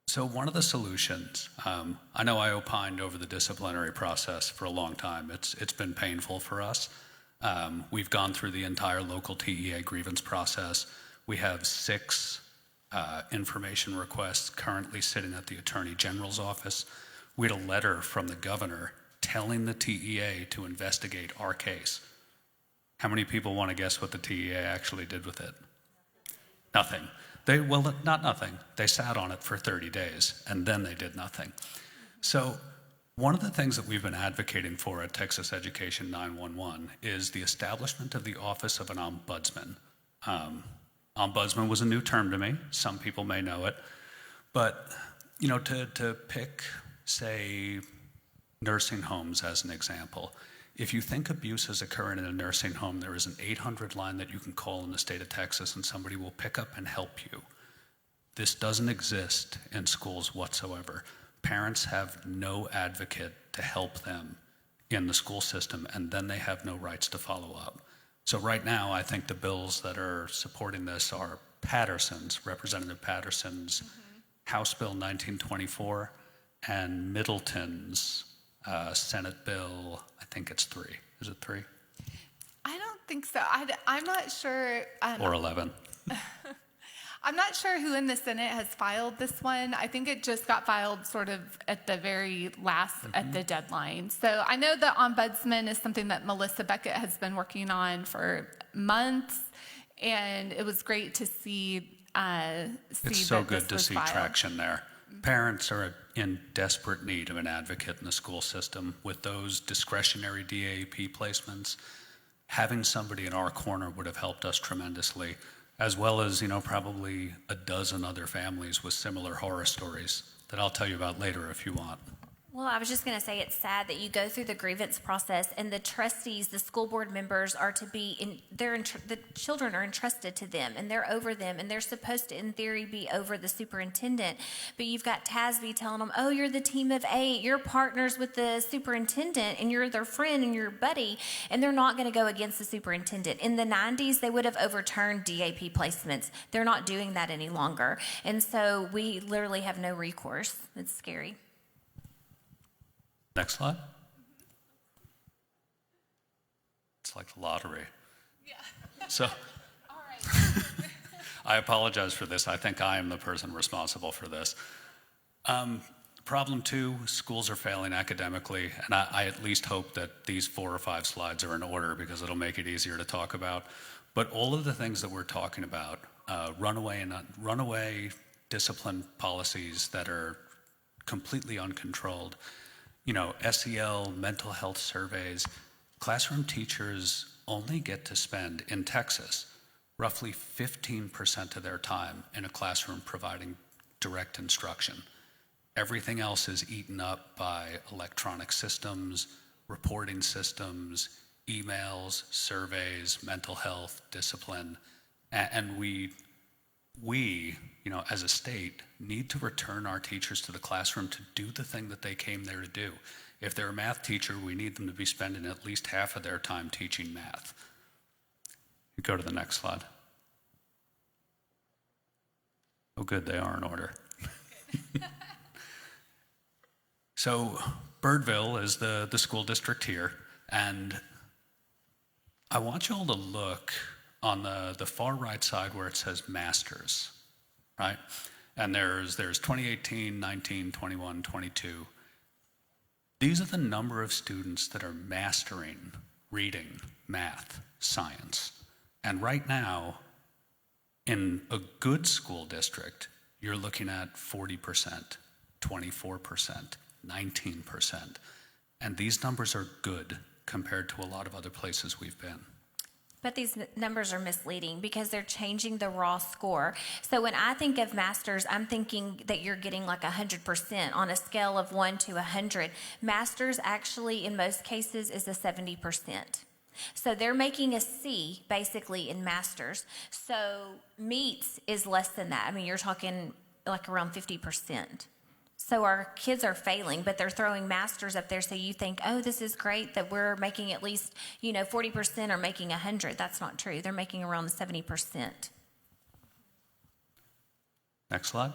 So one of the solutions, I know I opined over the disciplinary process for a long time. It's been painful for us. We've gone through the entire local TEA grievance process. We have 6 information requests currently sitting at the Attorney General's office. We had a letter from the governor telling the TEA to investigate our case. How many people want to guess what the TEA actually did with it? Nothing. Not nothing. They sat on it for 30 days, and then they did nothing. So one of the things that we've been advocating for at Texas Education 911 is the establishment of the Office of an Ombudsman. Ombudsman was a new term to me. Some people may know it. But, to pick, say, nursing homes as an example, if you think abuse is occurring in a nursing home, there is an 800 line that you can call in the state of Texas and somebody will pick up and help you. This doesn't exist in schools whatsoever. Parents have no advocate to help them in the school system, and then they have no rights to follow up. So right now, I think the bills that are supporting this are Representative Patterson's House Bill 1924, and Middleton's Senate Bill, I think it's 3. Is it 3? I don't think so. I'm not sure. Or 11. I'm not sure who in the Senate has filed this one. I think it just got filed sort of at the very last, at the deadline. So I know the Ombudsman is something that Melissa Beckett has been working on for months, and it was great to see. It's so good to see traction there. Parents are in desperate need of an advocate in the school system. With those discretionary DAP placements, having somebody in our corner would have helped us tremendously, as well as, probably a dozen other families with similar horror stories that I'll tell you about later if you want. Well, I was just going to say it's sad that you go through the grievance process and the trustees, the school board members are to be, the children are entrusted to them and they're over them and they're supposed to, in theory, be over the superintendent. But you've got TASB telling them, oh, you're the team of 8, you're partners with the superintendent and you're their friend and your buddy, and they're not going to go against the superintendent. In the 90s, they would have overturned DAP placements. They're not doing that any longer. And so we literally have no recourse. It's scary. Next slide. It's like the lottery. Yeah. So, I apologize for this. I think I am the person responsible for this. Problem 2, schools are failing academically, and I at least hope that these 4 or 5 slides are in order because it'll make it easier to talk about. But all of the things that we're talking about, runaway discipline policies that are completely uncontrolled, SEL, mental health surveys, classroom teachers only get to spend, in Texas, roughly 15% of their time in a classroom providing direct instruction. Everything else is eaten up by electronic systems, reporting systems, emails, surveys, mental health, discipline, and we, as a state, need to return our teachers to the classroom to do the thing that they came there to do. If they're a math teacher, we need them to be spending at least half of their time teaching math. You go to the next slide. Oh, good, they are in order. So Birdville is the school district here, and I want you all to look on the far right side where it says masters, right? And there's 2018, 19, 21, 22. These are the number of students that are mastering reading, math, science. And right now, in a good school district, you're looking at 40%, 24%, 19%. And these numbers are good compared to a lot of other places we've been. But these numbers are misleading because they're changing the raw score. So when I think of masters, I'm thinking that you're getting like 100% on a scale of 1 to 100. Masters actually, in most cases, is a 70%. So they're making a C basically in masters. So meets is less than that. I mean, you're talking like around 50%. So our kids are failing, but they're throwing masters up there. So you think, oh, this is great that we're making at least, 40% or making 100. That's not true. They're making around 70%. Next slide.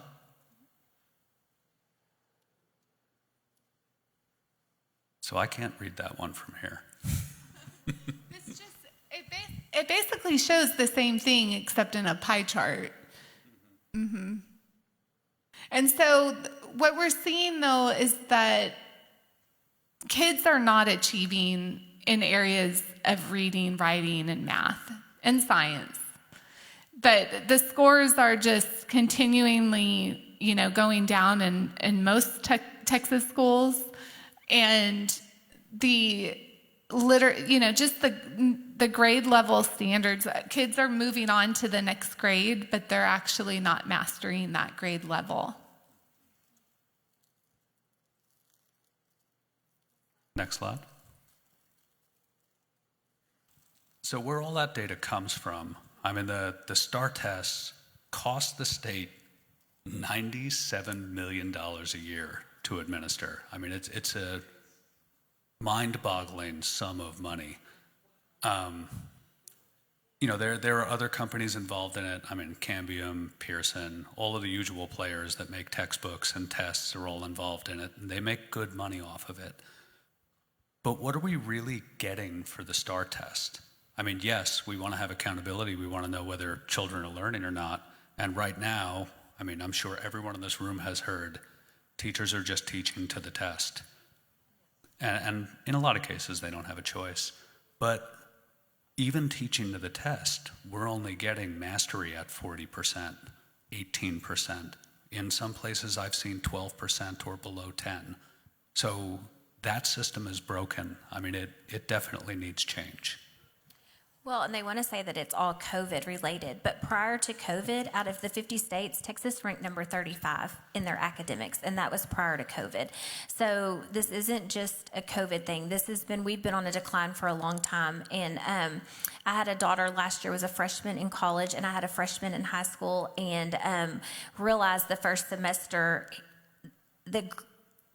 So I can't read that one from here. It basically shows the same thing except in a pie chart. Mm-hmm. And so what we're seeing, though, is that kids are not achieving in areas of reading, writing, and math and science. But the scores are just continually, going down in most Texas schools. And the just the grade level standards, kids are moving on to the next grade, but they're actually not mastering that grade level. Next slide. So where all that data comes from, the STAR tests cost the state $97 million a year to administer. It's a mind-boggling sum of money. There are other companies involved in it. Cambium, Pearson, all of the usual players that make textbooks and tests are all involved in it, and they make good money off of it. But what are we really getting for the STAR test? Yes, we want to have accountability. We want to know whether children are learning or not. And right now, I'm sure everyone in this room has heard, teachers are just teaching to the test. And in a lot of cases, they don't have a choice. But even teaching to the test, we're only getting mastery at 40%, 18%. In some places, I've seen 12% or below 10. So that system is broken. It definitely needs change. Well, and they want to say that it's all COVID related, but prior to COVID, out of the 50 states, Texas ranked number 35 in their academics, and that was prior to COVID. So this isn't just a COVID thing. We've been on a decline for a long time. And I had a daughter last year was a freshman in college, and I had a freshman in high school, and realized the first semester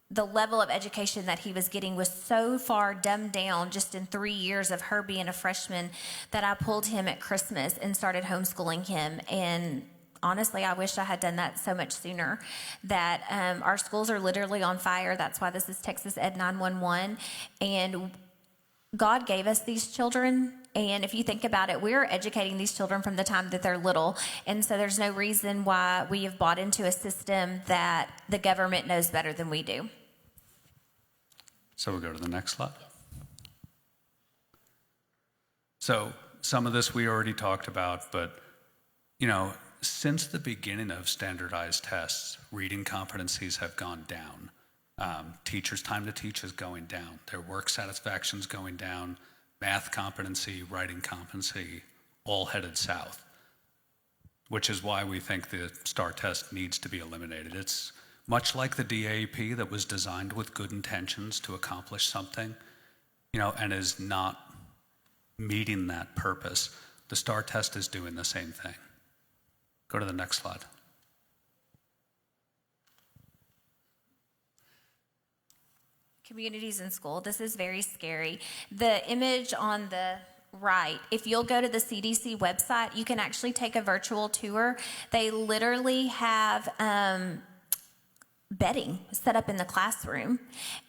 the level of education that he was getting was so far dumbed down just in 3 years of her being a freshman that I pulled him at Christmas and started homeschooling him. And honestly, I wish I had done that so much sooner. That our schools are literally on fire. That's why this is Texas Ed 911. And God gave us these children. And if you think about it, we're educating these children from the time that they're little. And so there's no reason why we have bought into a system that the government knows better than we do. So we'll go to the next slide. So some of this we already talked about, but since the beginning of standardized tests, reading competencies have gone down. Teachers' time to teach is going down. Their work satisfaction is going down. Math competency, writing competency, all headed south, which is why we think the STAR test needs to be eliminated. It's much like the DAEP that was designed with good intentions to accomplish something, and is not meeting that purpose. The STAR test is doing the same thing. Go to the next slide. Communities in school. This is very scary. The image on the right, if you'll go to the CDC website, you can actually take a virtual tour. They literally have bedding set up in the classroom.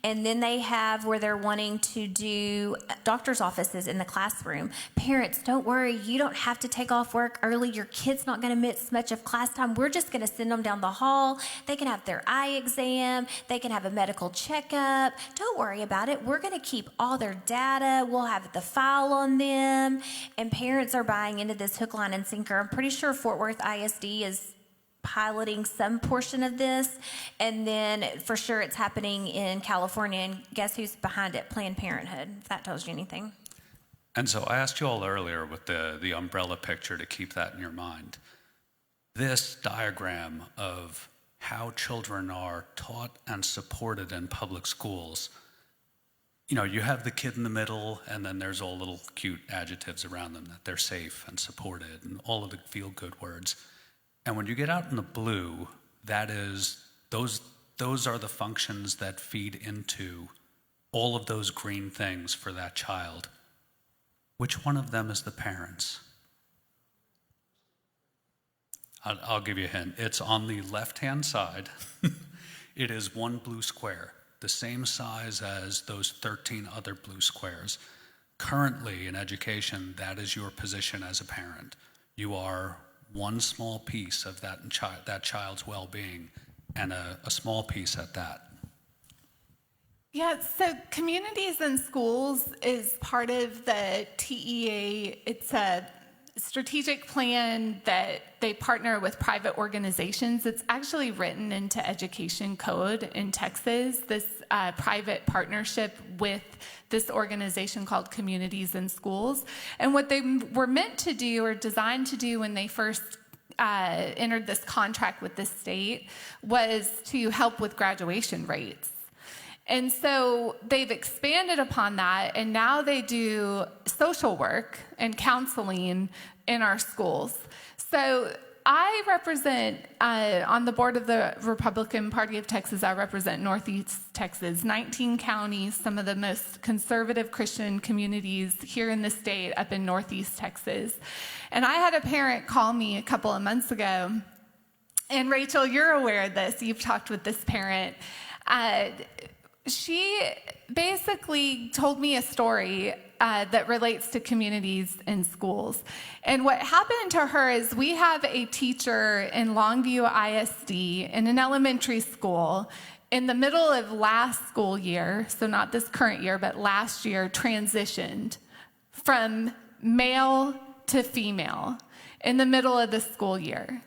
And then they have where they're wanting to do doctor's offices in the classroom. Parents, don't worry. You don't have to take off work early. Your kid's not going to miss much of class time. We're just going to send them down the hall. They can have their eye exam. They can have a medical checkup. Don't worry about it. We're going to keep all their data. We'll have the file on them. And parents are buying into this hook, line, and sinker. I'm pretty sure Fort Worth ISD is piloting some portion of this, and then for sure it's happening in California, and guess who's behind it? Planned Parenthood, if that tells you anything. And so I asked you all earlier with the umbrella picture to keep that in your mind. This diagram of how children are taught and supported in public schools, you know, you have the kid in the middle, and then there's all little cute adjectives around them that they're safe and supported and all of the feel-good words. And when you get out in the blue, that is, those are the functions that feed into all of those green things for that child. Which one of them is the parents? I'll give you a hint. It's on the left-hand side. It is one blue square, the same size as those 13 other blue squares. Currently in education, that is your position as a parent. You are one small piece of that child's well-being, and a small piece at that. Yeah, so Communities in Schools is part of the TEA. It's a strategic plan that they partner with private organizations. It's actually written into education code in Texas, this private partnership with this organization called Communities in Schools. And what they were meant to do or designed to do when they first entered this contract with the state was to help with graduation rates. And so they've expanded upon that, and now they do social work and counseling in our schools. So I represent, on the board of the Republican Party of Texas, I represent Northeast Texas, 19 counties, some of the most conservative Christian communities here in the state up in Northeast Texas. And I had a parent call me a couple of months ago, and Rachel, you're aware of this, you've talked with this parent. She basically told me a story that relates to communities in schools. And what happened to her is we have a teacher in Longview ISD in an elementary school in the middle of last school year, so not this current year, but last year, transitioned from male to female in the middle of the school year.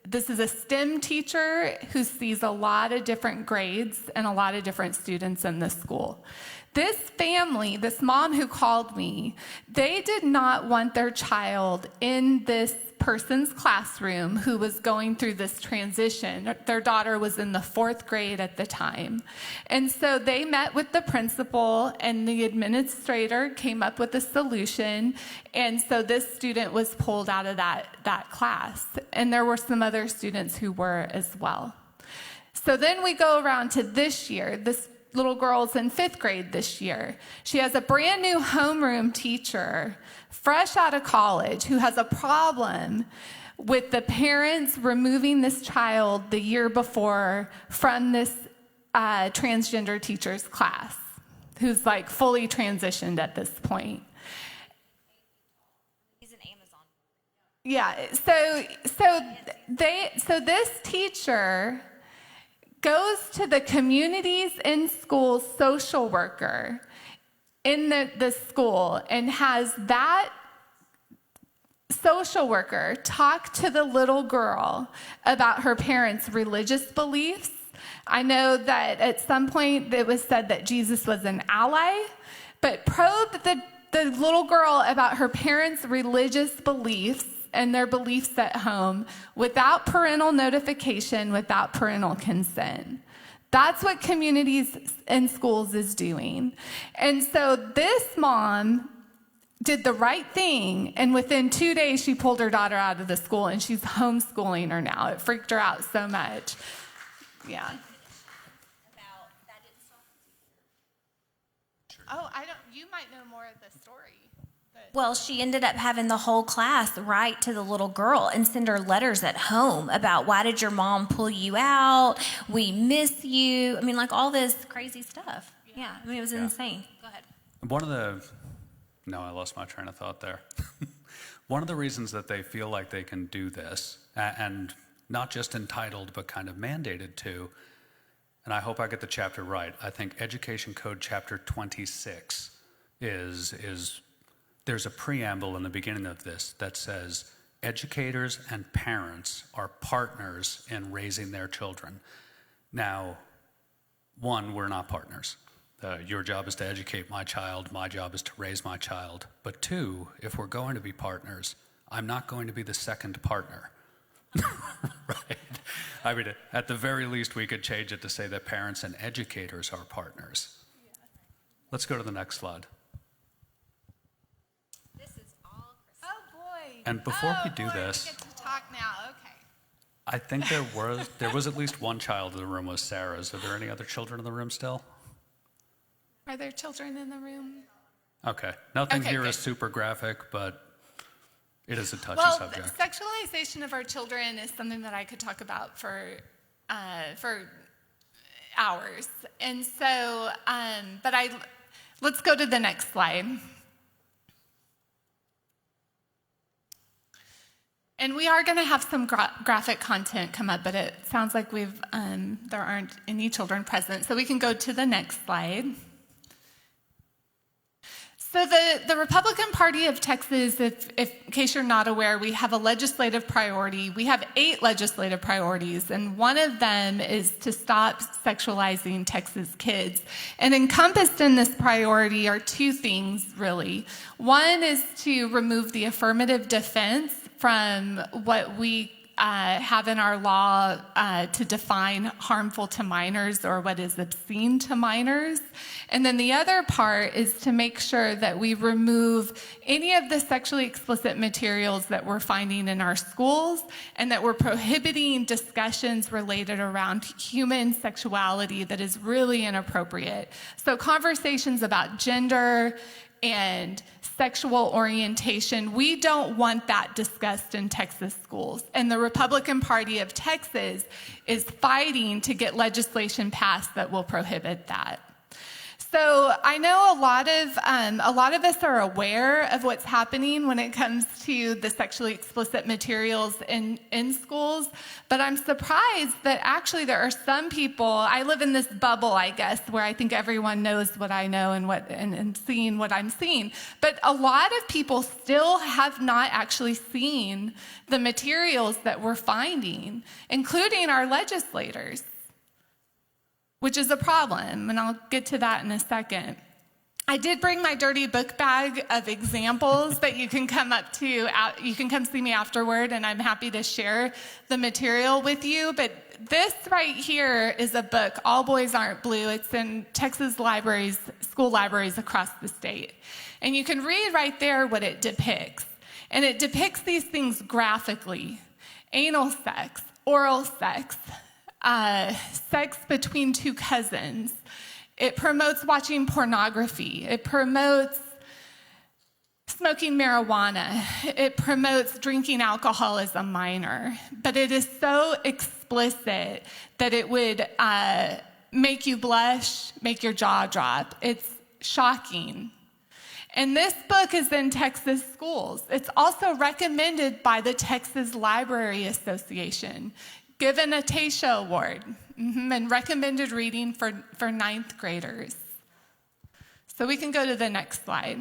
This is a STEM teacher who sees a lot of different grades and a lot of different students in the school. This family, this mom who called me, they did not want their child in this person's classroom who was going through this transition. Their daughter was in the 4th grade at the time. And so they met with the principal, and the administrator came up with a solution. And so this student was pulled out of that class. And there were some other students who were as well. So then we go around to this year. This little girl's in 5th grade this year. She has a brand new homeroom teacher, fresh out of college, who has a problem with the parents removing this child the year before from this transgender teacher's class, who's like fully transitioned at this point. He's an Amazon. Yeah, so this teacher goes to the Communities in Schools social worker in the school and has that social worker talk to the little girl about her parents' religious beliefs. I know that at some point it was said that Jesus was an ally, but probed the little girl about her parents' religious beliefs and their beliefs at home without parental notification, without parental consent. That's what Communities in Schools is doing. And so this mom did the right thing, and within 2 days she pulled her daughter out of the school, and she's homeschooling her now. It freaked her out so much. Yeah. Oh, you might know more of the story. But Well, she ended up having the whole class write to the little girl and send her letters at home about why did your mom pull you out? We miss you. I mean, like all this crazy stuff. Yeah, I mean, it was insane. Go ahead. I lost my train of thought there. One of the reasons that they feel like they can do this, and not just entitled, but kind of mandated to, and I hope I get the chapter right, I think Education Code Chapter 26 is there's a preamble in the beginning of this that says, educators and parents are partners in raising their children. Now, one, we're not partners. Your job is to educate my child. My job is to raise my child. But two, if we're going to be partners, I'm not going to be the second partner. Right? I mean, at the very least, we could change it to say that parents and educators are partners. Let's go to the next slide. This is all Kristen. Oh, boy. And before we do this, I get to talk now. Okay. I think there was at least one child in the room was Sarah's. Are there any other children in the room still? Are there children in the room? Okay. Nothing Okay, here good. is super graphic, but it is a touchy Well, subject. sexualization of our children is something that I could talk about for hours. And so, let's go to the next slide. And we are going to have some graphic content come up, but it sounds like there aren't any children present. So we can go to the next slide. So the Republican Party of Texas, in case you're not aware, we have a legislative priority. We have 8 legislative priorities, and one of them is to stop sexualizing Texas kids. And encompassed in this priority are 2 things, really. One is to remove the affirmative defense from what we have in our law to define harmful to minors or what is obscene to minors. And then the other part is to make sure that we remove any of the sexually explicit materials that we're finding in our schools and that we're prohibiting discussions related around human sexuality that is really inappropriate. So conversations about gender and sexual orientation, we don't want that discussed in Texas schools. And the Republican Party of Texas is fighting to get legislation passed that will prohibit that. So I know a lot of us are aware of what's happening when it comes to the sexually explicit materials in schools, but I'm surprised that actually there are some people, I live in this bubble, I guess, where I think everyone knows what I know and seeing what I'm seeing, but a lot of people still have not actually seen the materials that we're finding, including our legislators, which is a problem, and I'll get to that in a second. I did bring my dirty book bag of examples that you can come see me afterward, and I'm happy to share the material with you. But this right here is a book, All Boys Aren't Blue. It's in Texas libraries, school libraries across the state. And you can read right there what it depicts. And it depicts these things graphically: anal sex, oral sex, sex between 2 cousins. It promotes watching pornography. It promotes smoking marijuana. It promotes drinking alcohol as a minor. But it is so explicit that it would make you blush, make your jaw drop. It's shocking. And this book is in Texas schools. It's also recommended by the Texas Library Association, given a Taysha Award, and recommended reading for 9th graders. So we can go to the next slide.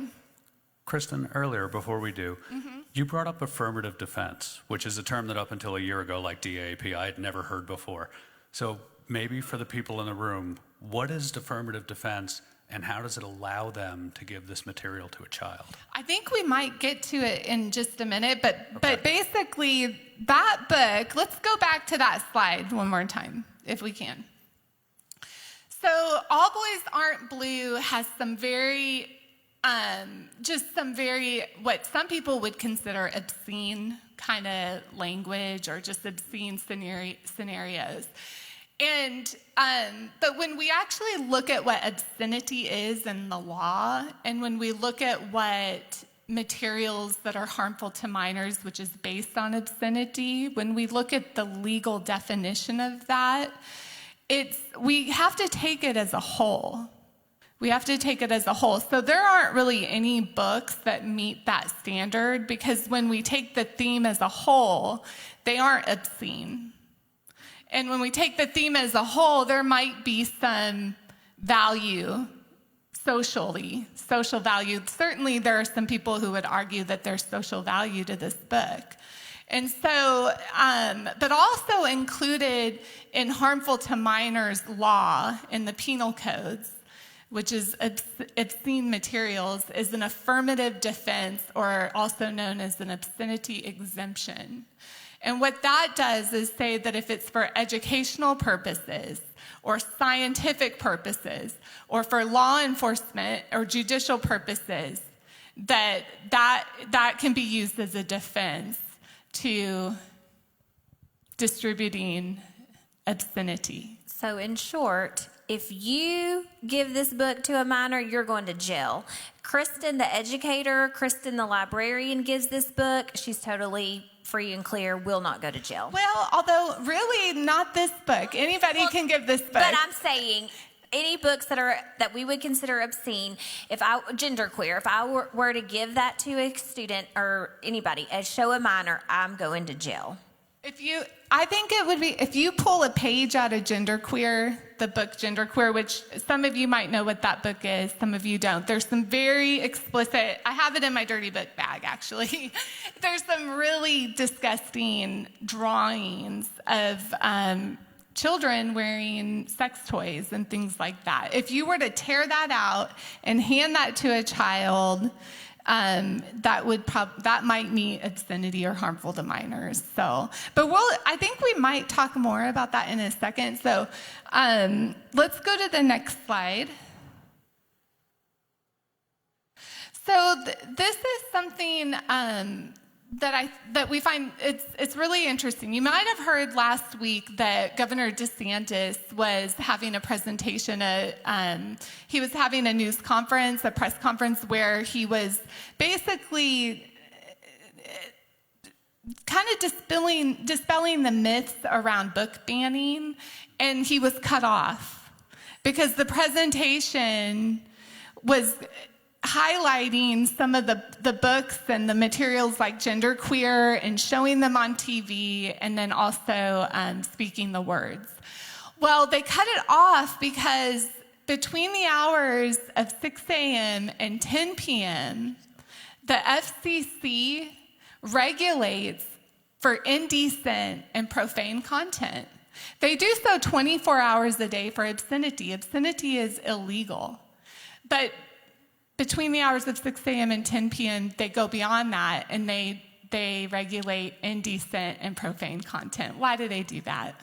Kristen, earlier, before we do, you brought up affirmative defense, which is a term that up until a year ago, like DAP, I had never heard before. So maybe for the people in the room, what is affirmative defense, and how does it allow them to give this material to a child? I think we might get to it in just a minute, but basically that book, let's go back to that slide one more time, if we can. So All Boys Aren't Blue has some very, what some people would consider obscene kind of language or just obscene scenarios. And, but when we actually look at what obscenity is in the law, and when we look at what materials that are harmful to minors, which is based on obscenity. When we look at the legal definition of that, we have to take it as a whole. We have to take it as a whole. So there aren't really any books that meet that standard, because when we take the theme as a whole, they aren't obscene. And when we take the theme as a whole, there might be some value social value. Certainly there are some people who would argue that there's social value to this book. And so, but also included in harmful to minors law in the penal codes, which is obscene materials, is an affirmative defense, or also known as an obscenity exemption. And what that does is say that if it's for educational purposes, or scientific purposes, or for law enforcement or judicial purposes, that can be used as a defense to distributing obscenity. So in short, if you give this book to a minor, you're going to jail. Kristen, the educator, Kristen, the librarian, gives this book. She's totally free and clear, will not go to jail. Well, although really not this book. Anybody can give this book. But I'm saying any books that we would consider obscene, genderqueer, if I were to give that to a student or anybody, show a minor, I'm going to jail. I think it would be, if you pull a page out of Genderqueer, the book Genderqueer, which some of you might know what that book is, some of you don't. There's some very explicit, I have it in my dirty book bag, actually. There's some really disgusting drawings of children wearing sex toys and things like that. If you were to tear that out and hand that to a child, that might meet obscenity or harmful to minors. So, but I think we might talk more about that in a second. So, let's go to the next slide. So this is something that we find it's really interesting. You might have heard last week that Governor DeSantis was having a presentation. He was having a news conference, a press conference, where he was basically kind of dispelling the myths around book banning, and he was cut off because the presentation was highlighting some of the books and the materials like Genderqueer and showing them on TV, and then also speaking the words. Well, they cut it off because between the hours of 6 a.m. and 10 p.m., the FCC regulates for indecent and profane content. They do so 24 hours a day for obscenity. Obscenity is illegal. But between the hours of 6 a.m. and 10 p.m., they go beyond that, and they regulate indecent and profane content. Why do they do that?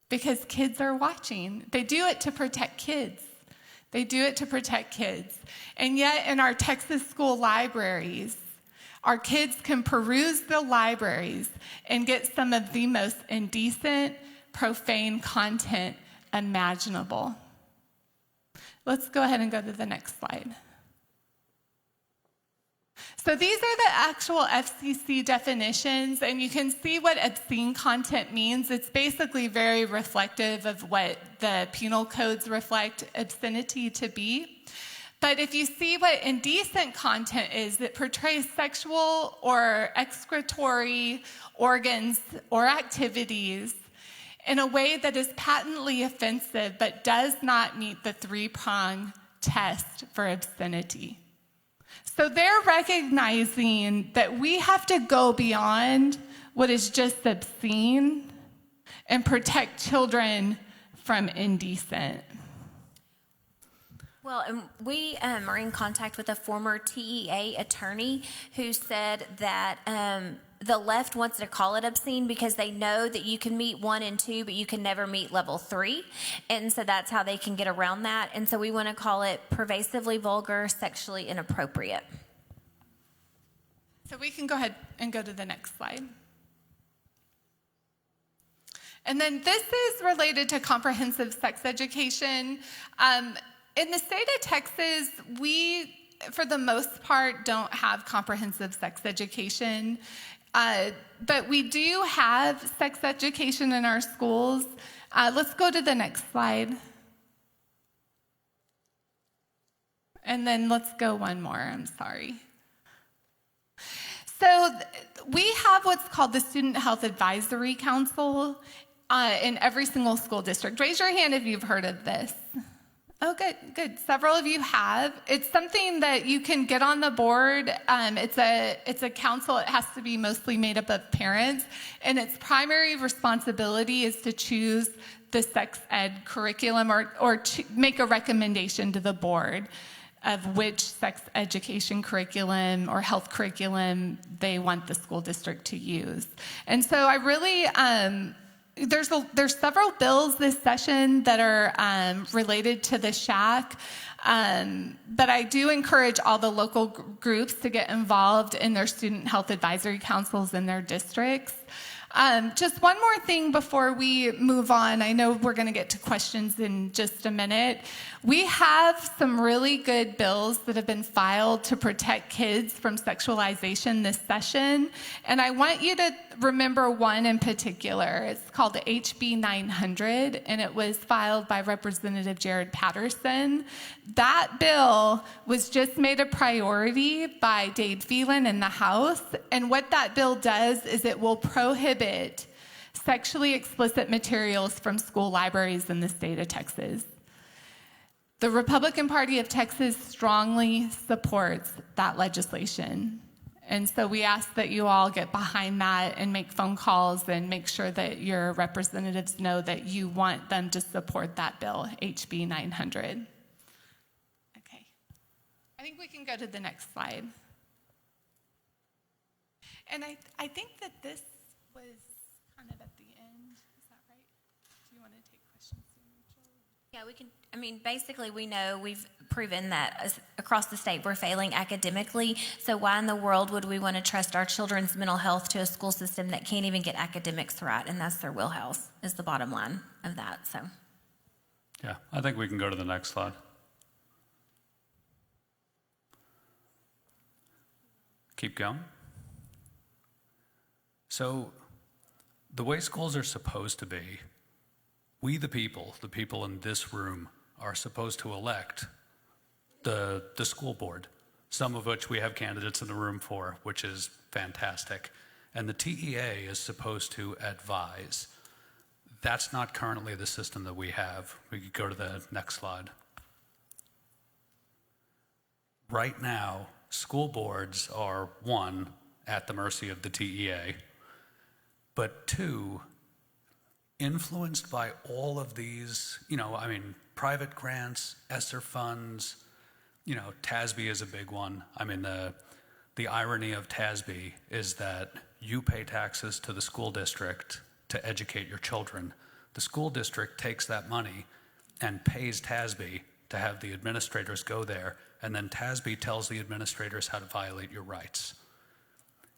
Because kids are watching. They do it to protect kids. They do it to protect kids. And yet in our Texas school libraries, our kids can peruse the libraries and get some of the most indecent, profane content imaginable. Let's go ahead and go to the next slide. So these are the actual FCC definitions, and you can see what obscene content means. It's basically very reflective of what the penal codes reflect obscenity to be. But if you see what indecent content is, it portrays sexual or excretory organs or activities in a way that is patently offensive but does not meet the three-prong test for obscenity. So they're recognizing that we have to go beyond what is just obscene and protect children from indecent. Well, we are in contact with a former TEA attorney who said that the left wants to call it obscene because they know that you can meet 1 and 2, but you can never meet level 3. And so that's how they can get around that. And so we want to call it pervasively vulgar, sexually inappropriate. So we can go ahead and go to the next slide. And then this is related to comprehensive sex education. In the state of Texas, we for the most part, don't have comprehensive sex education, but we do have sex education in our schools. Let's go to the next slide. And then let's go one more, I'm sorry. So we have what's called the Student Health Advisory Council in every single school district. Raise your hand if you've heard of this. Oh, good. Several of you have. It's something that you can get on the board. It's a council. It has to be mostly made up of parents, and its primary responsibility is to choose the sex ed curriculum or to make a recommendation to the board of which sex education curriculum or health curriculum they want the school district to use. And so I really, there's several bills this session that are related to the SHAC, but I do encourage all the local groups to get involved in their student health advisory councils in their districts. Just one more thing before we move on. I know we're going to get to questions in just a minute. We have some really good bills that have been filed to protect kids from sexualization this session, and I want you to remember one in particular. It's called the HB 900, and it was filed by Representative Jared Patterson. That bill was just made a priority by Dave Phelan in the House, and what that bill does is it will prohibit sexually explicit materials from school libraries in the state of Texas. The Republican Party of Texas strongly supports that legislation. And so we ask that you all get behind that and make phone calls and make sure that your representatives know that you want them to support that bill, HB 900. Okay. I think we can go to the next slide. And I think that this was kind of at the end. Is that right? Do you want to take questions? Yeah, we can. I mean, basically, we know we've proven that across the state we're failing academically. So why in the world would we want to trust our children's mental health to a school system that can't even get academics right? And that's their wheelhouse, is the bottom line of that. So, Yeah, I think we can go to the next slide. Keep going. So, the way schools are supposed to be, we the people in this room, are supposed to elect the school board, some of which we have candidates in the room for, which is fantastic. And the TEA is supposed to advise. That's not currently the system that we have. We could go to the next slide. Right now, school boards are, one, at the mercy of the TEA, but two, influenced by all of these, private grants, ESSER funds, TASB is a big one. The irony of TASB is that you pay taxes to the school district to educate your children. The school district takes that money and pays TASB to have the administrators go there, and then TASB tells the administrators how to violate your rights.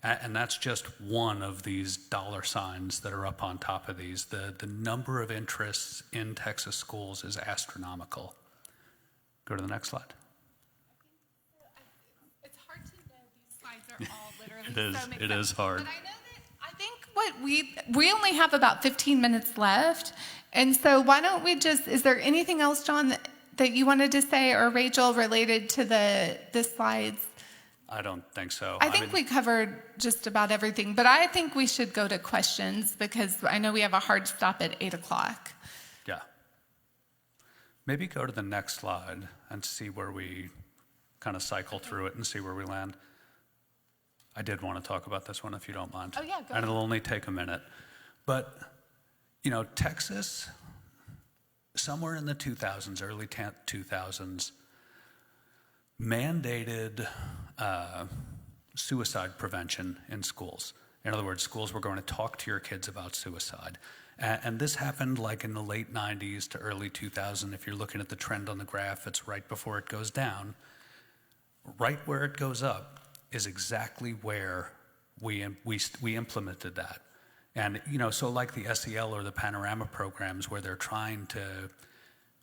And that's just one of these dollar signs that are up on top of these. The number of interests in Texas schools is astronomical. Go to the next slide. It's hard to know. These slides are all literally so mixed It is hard. But I think what we only have about 15 minutes left. And so why don't we is there anything else, John, that you wanted to say, or Rachel, related to the slides? I don't think so. I think we covered just about everything, but I think we should go to questions because I know we have a hard stop at 8 o'clock. Yeah. Maybe go to the next slide and see where we kind of cycle through it and see where we land. I did want to talk about this one if you don't mind. Oh, yeah, go And ahead. it'll only take a minute. But, Texas, somewhere in the 2000s, early 2000s, mandated suicide prevention in schools. In other words, schools were going to talk to your kids about suicide. And this happened like in the late 90s to early 2000. If you're looking at the trend on the graph, it's right before it goes down. Right where it goes up is exactly where we implemented that. And, so like the SEL or the Panorama programs where they're trying to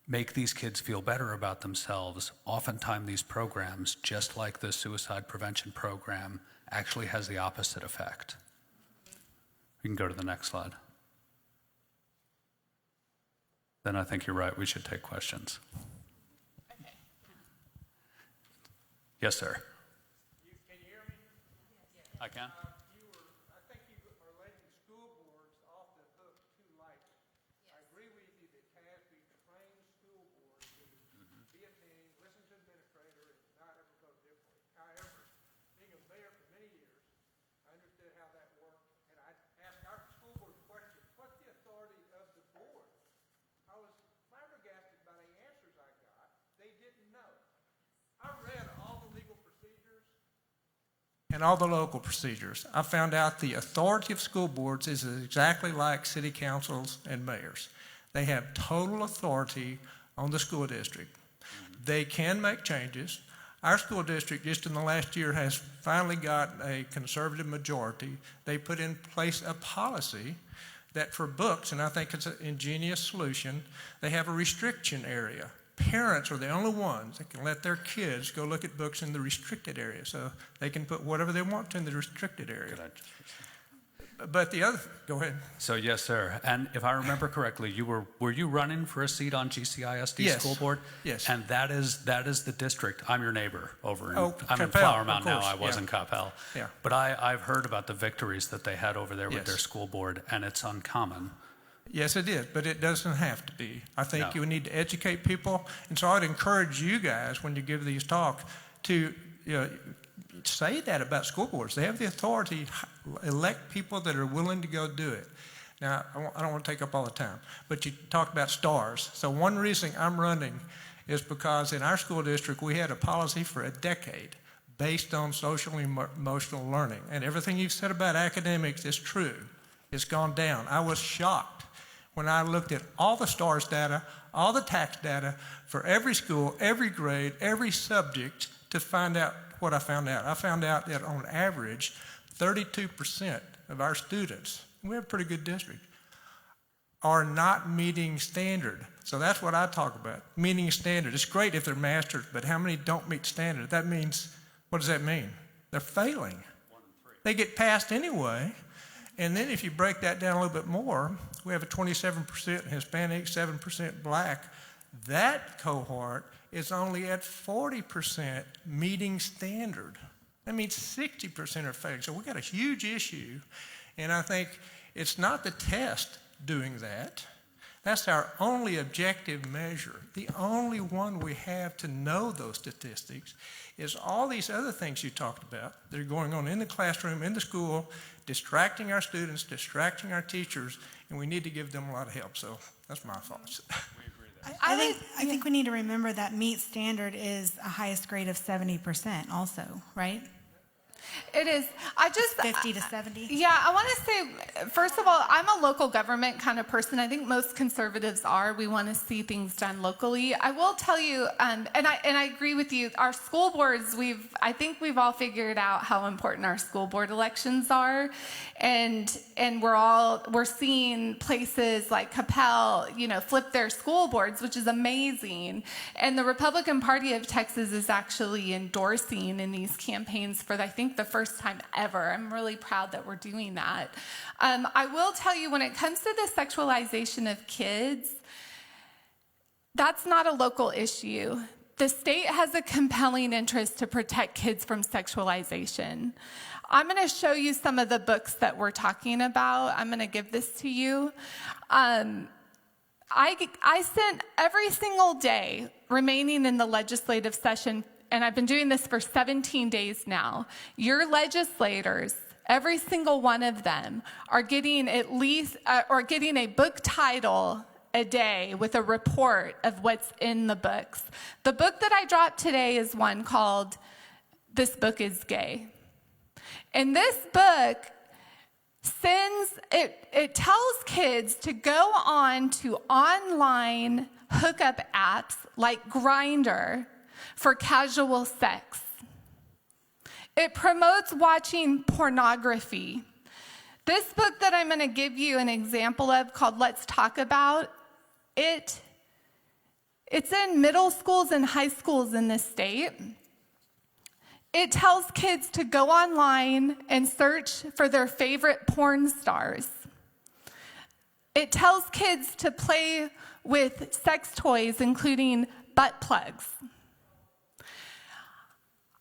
make these kids feel better about themselves. Oftentimes these programs, just like the suicide prevention program, actually has the opposite effect. You can go to the next slide. Then I think you're right, we should take questions. Yes, sir. Can you hear me? I can. I think you are letting school boards off the hook too lightly. I agree with you that CASB trains school boards to be a team, listen to administrator, and not ever go differently. However, being a mayor for many years, I understood how that worked, and I asked our school board questions, what's the authority of the board? I was flabbergasted by the answers I got. They didn't know. I read all the legal procedures and all the local procedures. I found out the authority of school boards is exactly like city councils and mayors. They have total authority on the school district. They can make changes. Our school district, just in the last year, has finally got a conservative majority. They put in place a policy that for books, and I think it's an ingenious solution, they have a restriction area. Parents are the only ones that can let their kids go look at books in the restricted area, so they can put whatever they want to in the restricted area. But the other, go ahead. So yes, sir. And if I remember correctly, were you running for a seat on GCISD Yes. school board? Yes. And that is the district. I'm your neighbor over in, I'm in Capel, Flower of Mound now. course, I was yeah. in Capel. Yeah. But I've heard about the victories that they had over there with Yes. their school board, and it's uncommon. Yes, it is, but it doesn't have to be. I think No. you need to educate people, and so I'd encourage you guys when you give these talks to say that about school boards. They have the authority to elect people that are willing to go do it. Now, I don't want to take up all the time, but you talked about stars. So one reason I'm running is because in our school district, we had a policy for a decade based on social and emotional learning. And everything you've said about academics is true. It's gone down. I was shocked when I looked at all the STARS data, all the tax data for every school, every grade, every subject to find out what I found out. I found out that on average, 32% of our students, we have a pretty good district, are not meeting standard. So that's what I talk about, meeting standard. It's great if they're masters, but how many don't meet standard? That means, what does that mean? They're failing. They get passed anyway. And then if you break that down a little bit more, we have a 27% Hispanic, 7% Black. That cohort is only at 40% meeting standard. That means 60% are failing. So we've got a huge issue. And I think it's not the test doing that. That's our only objective measure. The only one we have to know those statistics is all these other things you talked about that are going on in the classroom, in the school, distracting our students, distracting our teachers, and we need to give them a lot of help. So that's my thoughts. I think we need to remember that meet standard is a highest grade of 70% also, right? It is. 50 to 70. Yeah, I want to say, first of all, I'm a local government kind of person. I think most conservatives are. We want to see things done locally. I will tell you, and I agree with you. Our school boards, I think we've all figured out how important our school board elections are, and we're seeing places like Capel, flip their school boards, which is amazing. And the Republican Party of Texas is actually endorsing in these campaigns for, I think, the first time ever. I'm really proud that we're doing that. I will tell you, when it comes to the sexualization of kids, that's not a local issue. The state has a compelling interest to protect kids from sexualization. I'm going to show you some of the books that we're talking about. I'm going to give this to you. I spent every single day remaining in the legislative session, and I've been doing this for 17 days now. Your legislators, every single one of them, are getting getting a book title a day with a report of what's in the books. The book that I dropped today is one called This Book is Gay. And this book it tells kids to go on to online hookup apps like Grindr for casual sex. It promotes watching pornography. This book that I'm going to give you an example of, called Let's Talk About, it It's in middle schools and high schools in this state. It tells kids to go online and search for their favorite porn stars. It tells kids to play with sex toys, including butt plugs.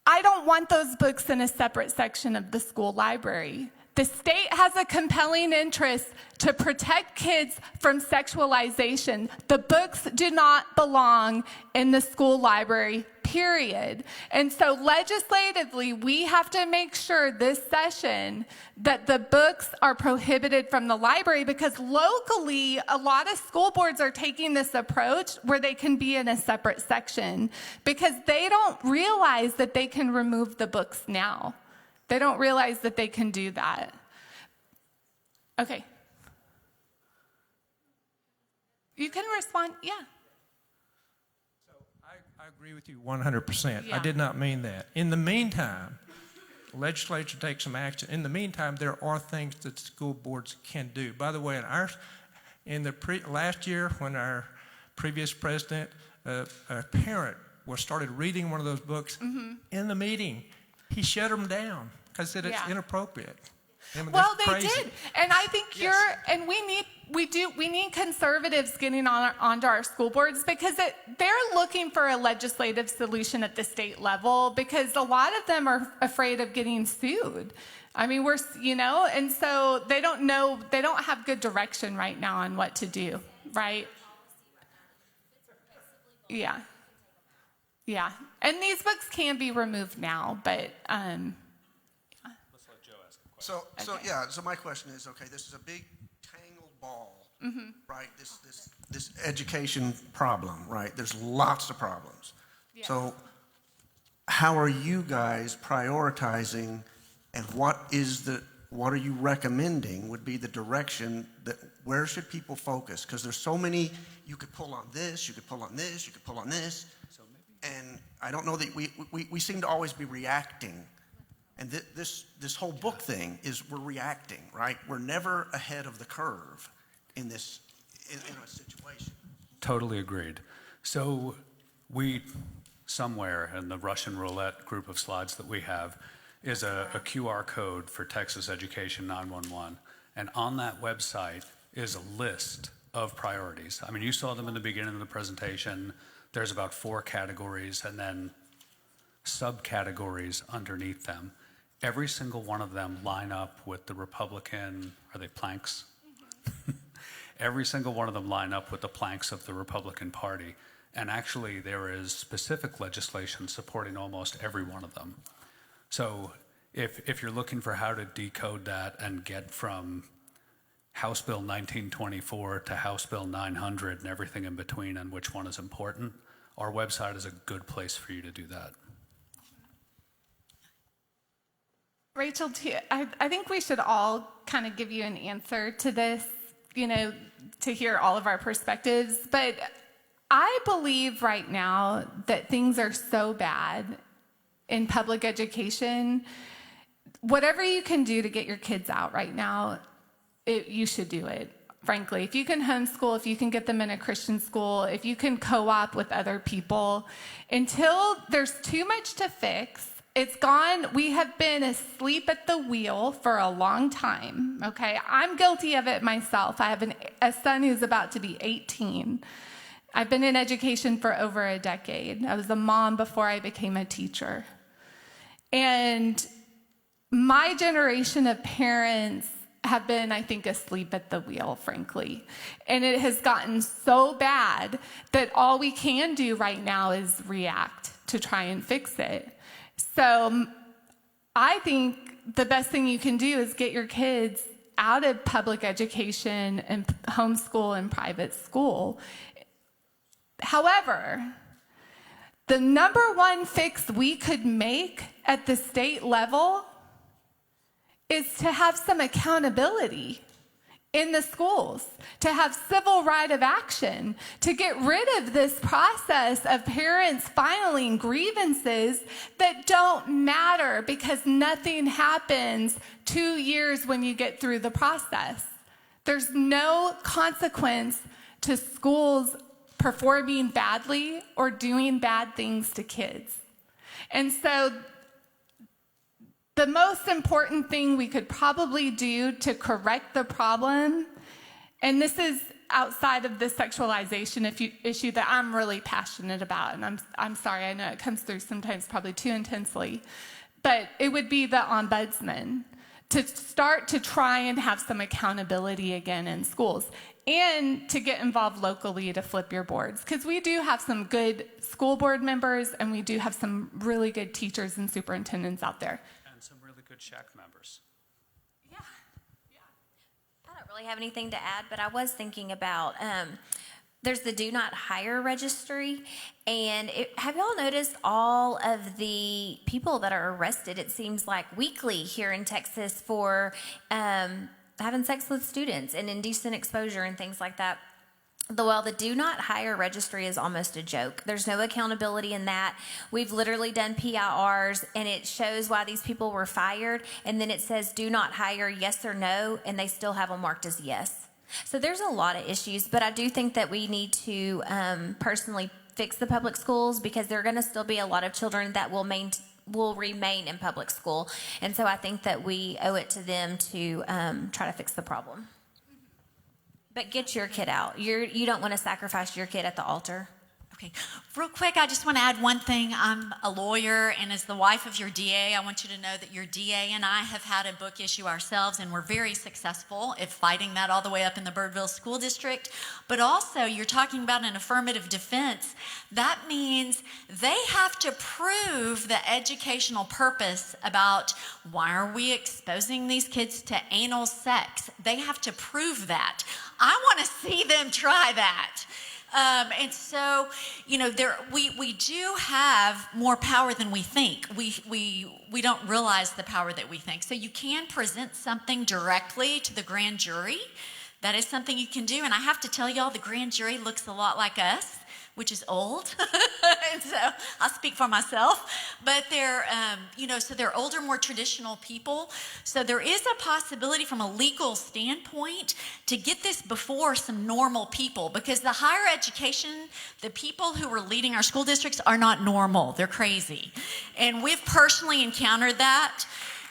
I don't want those books in a separate section of the school library. The state has a compelling interest to protect kids from sexualization. The books do not belong in the school library, period. And so legislatively, we have to make sure this session that the books are prohibited from the library, because locally, a lot of school boards are taking this approach where they can be in a separate section because they don't realize that they can remove the books now. They don't realize that they can do that. Okay. You can respond, yeah. So I agree with you 100%. Yeah. I did not mean that. In the meantime, the legislature takes some action. In the meantime, there are things that school boards can do. By the way, last year when our previous president, a parent started reading one of those books in the meeting, he shut them down because said it's inappropriate. I mean, well, they crazy. did, and I think we need conservatives getting onto our school boards because they're looking for a legislative solution at the state level because a lot of them are afraid of getting sued. I mean, and so they don't have good direction right now on what to do, right? Yeah. Yeah, and these books can be removed now, but So my question is, okay, this is a big tangled ball, right? This education problem, right? There's lots of problems. Yeah. So how are you guys prioritizing, and what are you recommending would be the direction that, where should people focus? Because there's so many, you could pull on this, you could pull on this, you could pull on this. And I don't know that we seem to always be reacting. And this whole book thing is we're reacting, right? We're never ahead of the curve in this in a situation. Totally agreed. So we, somewhere in the Russian roulette group of slides that we have, is a QR code for Texas Education 911. And on that website is a list of priorities. I mean, you saw them in the beginning of the presentation. There's about 4 categories and then subcategories underneath them. Every single one of them line up with the Republican, are they planks? Every single one of them line up with the planks of the Republican Party. And actually, there is specific legislation supporting almost every one of them. So if you're looking for how to decode that and get from House Bill 1924 to House Bill 900 and everything in between and which one is important, our website is a good place for you to do that. Rachel, I think we should all kind of give you an answer to this, to hear all of our perspectives. But I believe right now that things are so bad in public education. Whatever you can do to get your kids out right now, you should do it, frankly. If you can homeschool, if you can get them in a Christian school, if you can co-op with other people, until there's too much to fix, it's gone. We have been asleep at the wheel for a long time, okay? I'm guilty of it myself. I have a son who's about to be 18. I've been in education for over a decade. I was a mom before I became a teacher. And my generation of parents have been, I think, asleep at the wheel, frankly. And it has gotten so bad that all we can do right now is react to try and fix it. So I think the best thing you can do is get your kids out of public education and homeschool and private school. However, the number one fix we could make at the state level is to have some accountability in the schools, to have civil right of action, to get rid of this process of parents filing grievances that don't matter because nothing happens 2 years when you get through the process. There's no consequence to schools performing badly or doing bad things to kids. And so the most important thing we could probably do to correct the problem, and this is outside of the sexualization issue that I'm really passionate about, and I'm sorry, I know it comes through sometimes probably too intensely, but it would be the ombudsman to start to try and have some accountability again in schools, and to get involved locally to flip your boards, because we do have some good school board members, and we do have some really good teachers and superintendents out there. And some really good Shack members. I don't really have anything to add, but I was thinking about there's the do not hire registry, and have y'all noticed all of the people that are arrested, it seems like weekly here in Texas for having sex with students and indecent exposure and things like that? The do not hire registry is almost a joke. There's no accountability in that. We've literally done PIRs, and it shows why these people were fired, and then it says do not hire, yes or no, and they still have them marked as yes. So there's a lot of issues, but I do think that we need to personally fix the public schools, because there are going to still be a lot of children that will remain in public school, and so I think that we owe it to them to try to fix the problem. But get your kid out. You don't want to sacrifice your kid at the altar. Okay, real quick, I just want to add one thing. I'm a lawyer, and as the wife of your DA, I want you to know that your DA and I have had a book issue ourselves, and we're very successful at fighting that all the way up in the Birdville School District. But also, you're talking about an affirmative defense. That means they have to prove the educational purpose about why are we exposing these kids to anal sex. They have to prove that. I want to see them try that. And so, we do have more power than we think. We don't realize the power that we think. So you can present something directly to the grand jury. That is something you can do. And I have to tell y'all, the grand jury looks a lot like us, which is old. And so I'll speak for myself. But they're, so they're older, more traditional people. So there is a possibility from a legal standpoint to get this before some normal people, because the higher education, the people who are leading our school districts are not normal. They're crazy. And we've personally encountered that.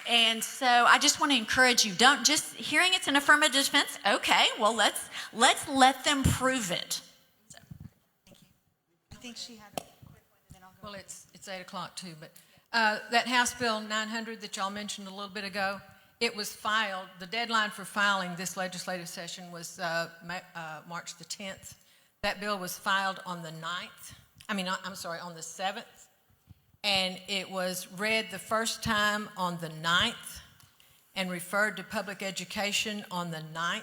And so I just want to encourage you, don't just hearing it's an affirmative defense. Okay, well, let's let them prove it. I think she had a quick one, and then I'll go. Well, it's 8 o'clock too, but that House Bill 900 that y'all mentioned a little bit ago, it was filed. The deadline for filing this legislative session was March the 10th. That bill was filed on the 9th. On the 7th, and it was read the first time on the 9th and referred to public education on the 9th.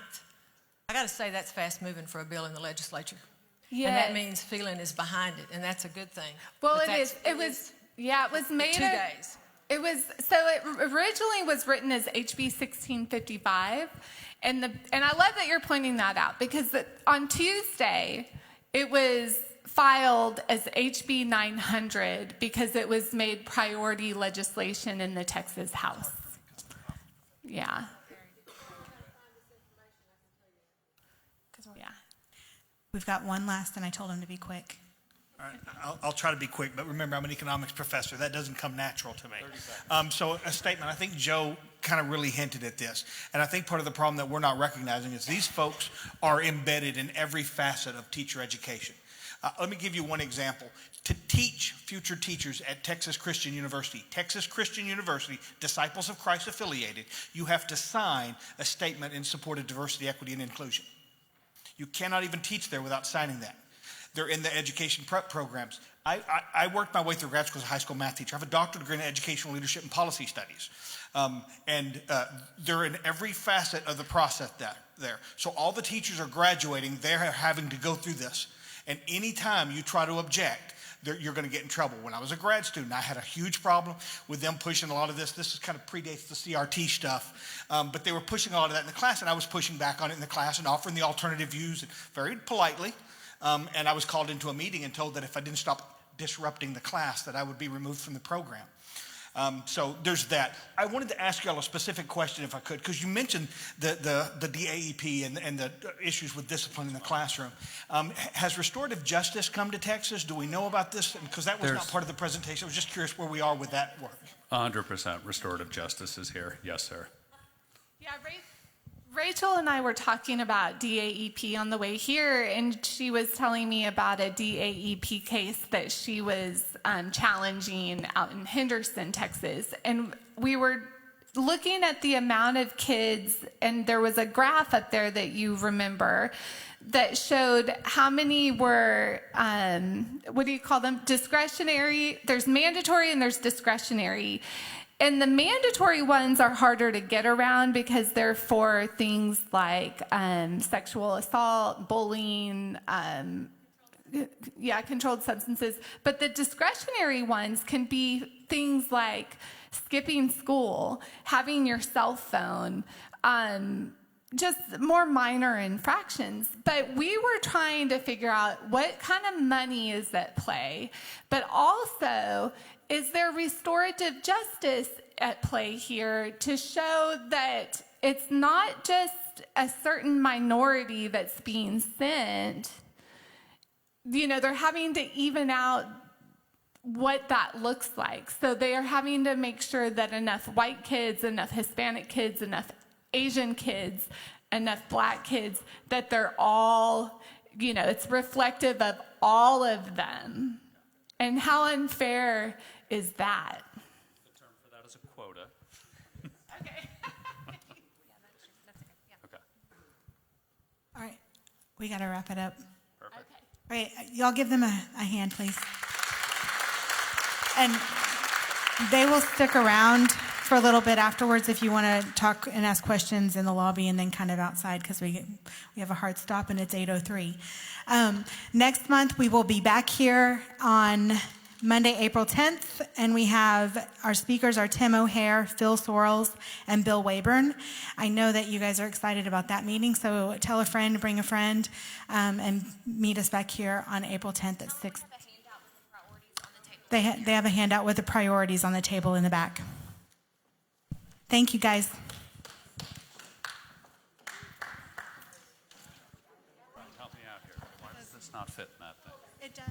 I got to say that's fast moving for a bill in the legislature. Yes. And that means feeling is behind it, and that's a good thing. Well, it is. It was made 2 days. It originally was written as HB 1655, and I love that you're pointing that out, because on Tuesday it was filed as HB 900 because it was made priority legislation in the Texas House. Yeah. We've got one last, and I told him to be quick. All right, I'll try to be quick, but remember, I'm an economics professor. That doesn't come natural to me. So a statement, I think Joe kind of really hinted at this, and I think part of the problem that we're not recognizing is these folks are embedded in every facet of teacher education. Let me give you one example. To teach future teachers at Texas Christian University, Disciples of Christ affiliated, you have to sign a statement in support of diversity, equity, and inclusion. You cannot even teach there without signing that. They're in the education prep programs. I worked my way through grad school as a high school math teacher. I have a doctorate degree in educational leadership and policy studies. They're in every facet of the process there. So all the teachers are graduating, they're having to go through this. And anytime you try to object, you're going to get in trouble. When I was a grad student, I had a huge problem with them pushing a lot of this. This is kind of predates the CRT stuff. But they were pushing a lot of that in the class, and I was pushing back on it in the class and offering the alternative views very politely. And I was called into a meeting and told that if I didn't stop disrupting the class, that I would be removed from the program. So there's that. I wanted to ask y'all a specific question if I could, because you mentioned the DAEP and the issues with discipline in the classroom. Has restorative justice come to Texas? Do we know about this? Because that was not part of the presentation. I was just curious where we are with that work. 100% restorative justice is here. Yes, sir. Yeah, Rachel and I were talking about DAEP on the way here, and she was telling me about a DAEP case that she was challenging out in Henderson, Texas. And we were looking at the amount of kids, and there was a graph up there that you remember that showed how many were, what do you call them? Discretionary. There's mandatory and there's discretionary. And the mandatory ones are harder to get around because they're for things like sexual assault, bullying, controlled substances. But the discretionary ones can be things like skipping school, having your cell phone, just more minor infractions. But we were trying to figure out what kind of money is at play, but also, is there restorative justice at play here to show that it's not just a certain minority that's being sent? You know, they're having to even out what that looks like. So they are having to make sure that enough white kids, enough Hispanic kids, enough Asian kids, enough black kids, that they're all, you know, it's reflective of all of them. And how unfair is that? The term for that is a quota. Okay. Okay. All right, we got to wrap it up. Perfect. All right, y'all give them a hand, please. And they will stick around for a little bit afterwards if you want to talk and ask questions in the lobby and then kind of outside, because we have a hard stop and it's 8:03. Next month, we will be back here on Monday, April 10th, and we have our speakers are Tim O'Hare, Phil Sorrells, and Bill Wayburn. I know that you guys are excited about that meeting, so tell a friend, bring a friend, and meet us back here on April 10th at 6. They have a handout with the priorities on the table in the back. Thank you, guys. Help me out here. Why does this not fit in that thing? It does.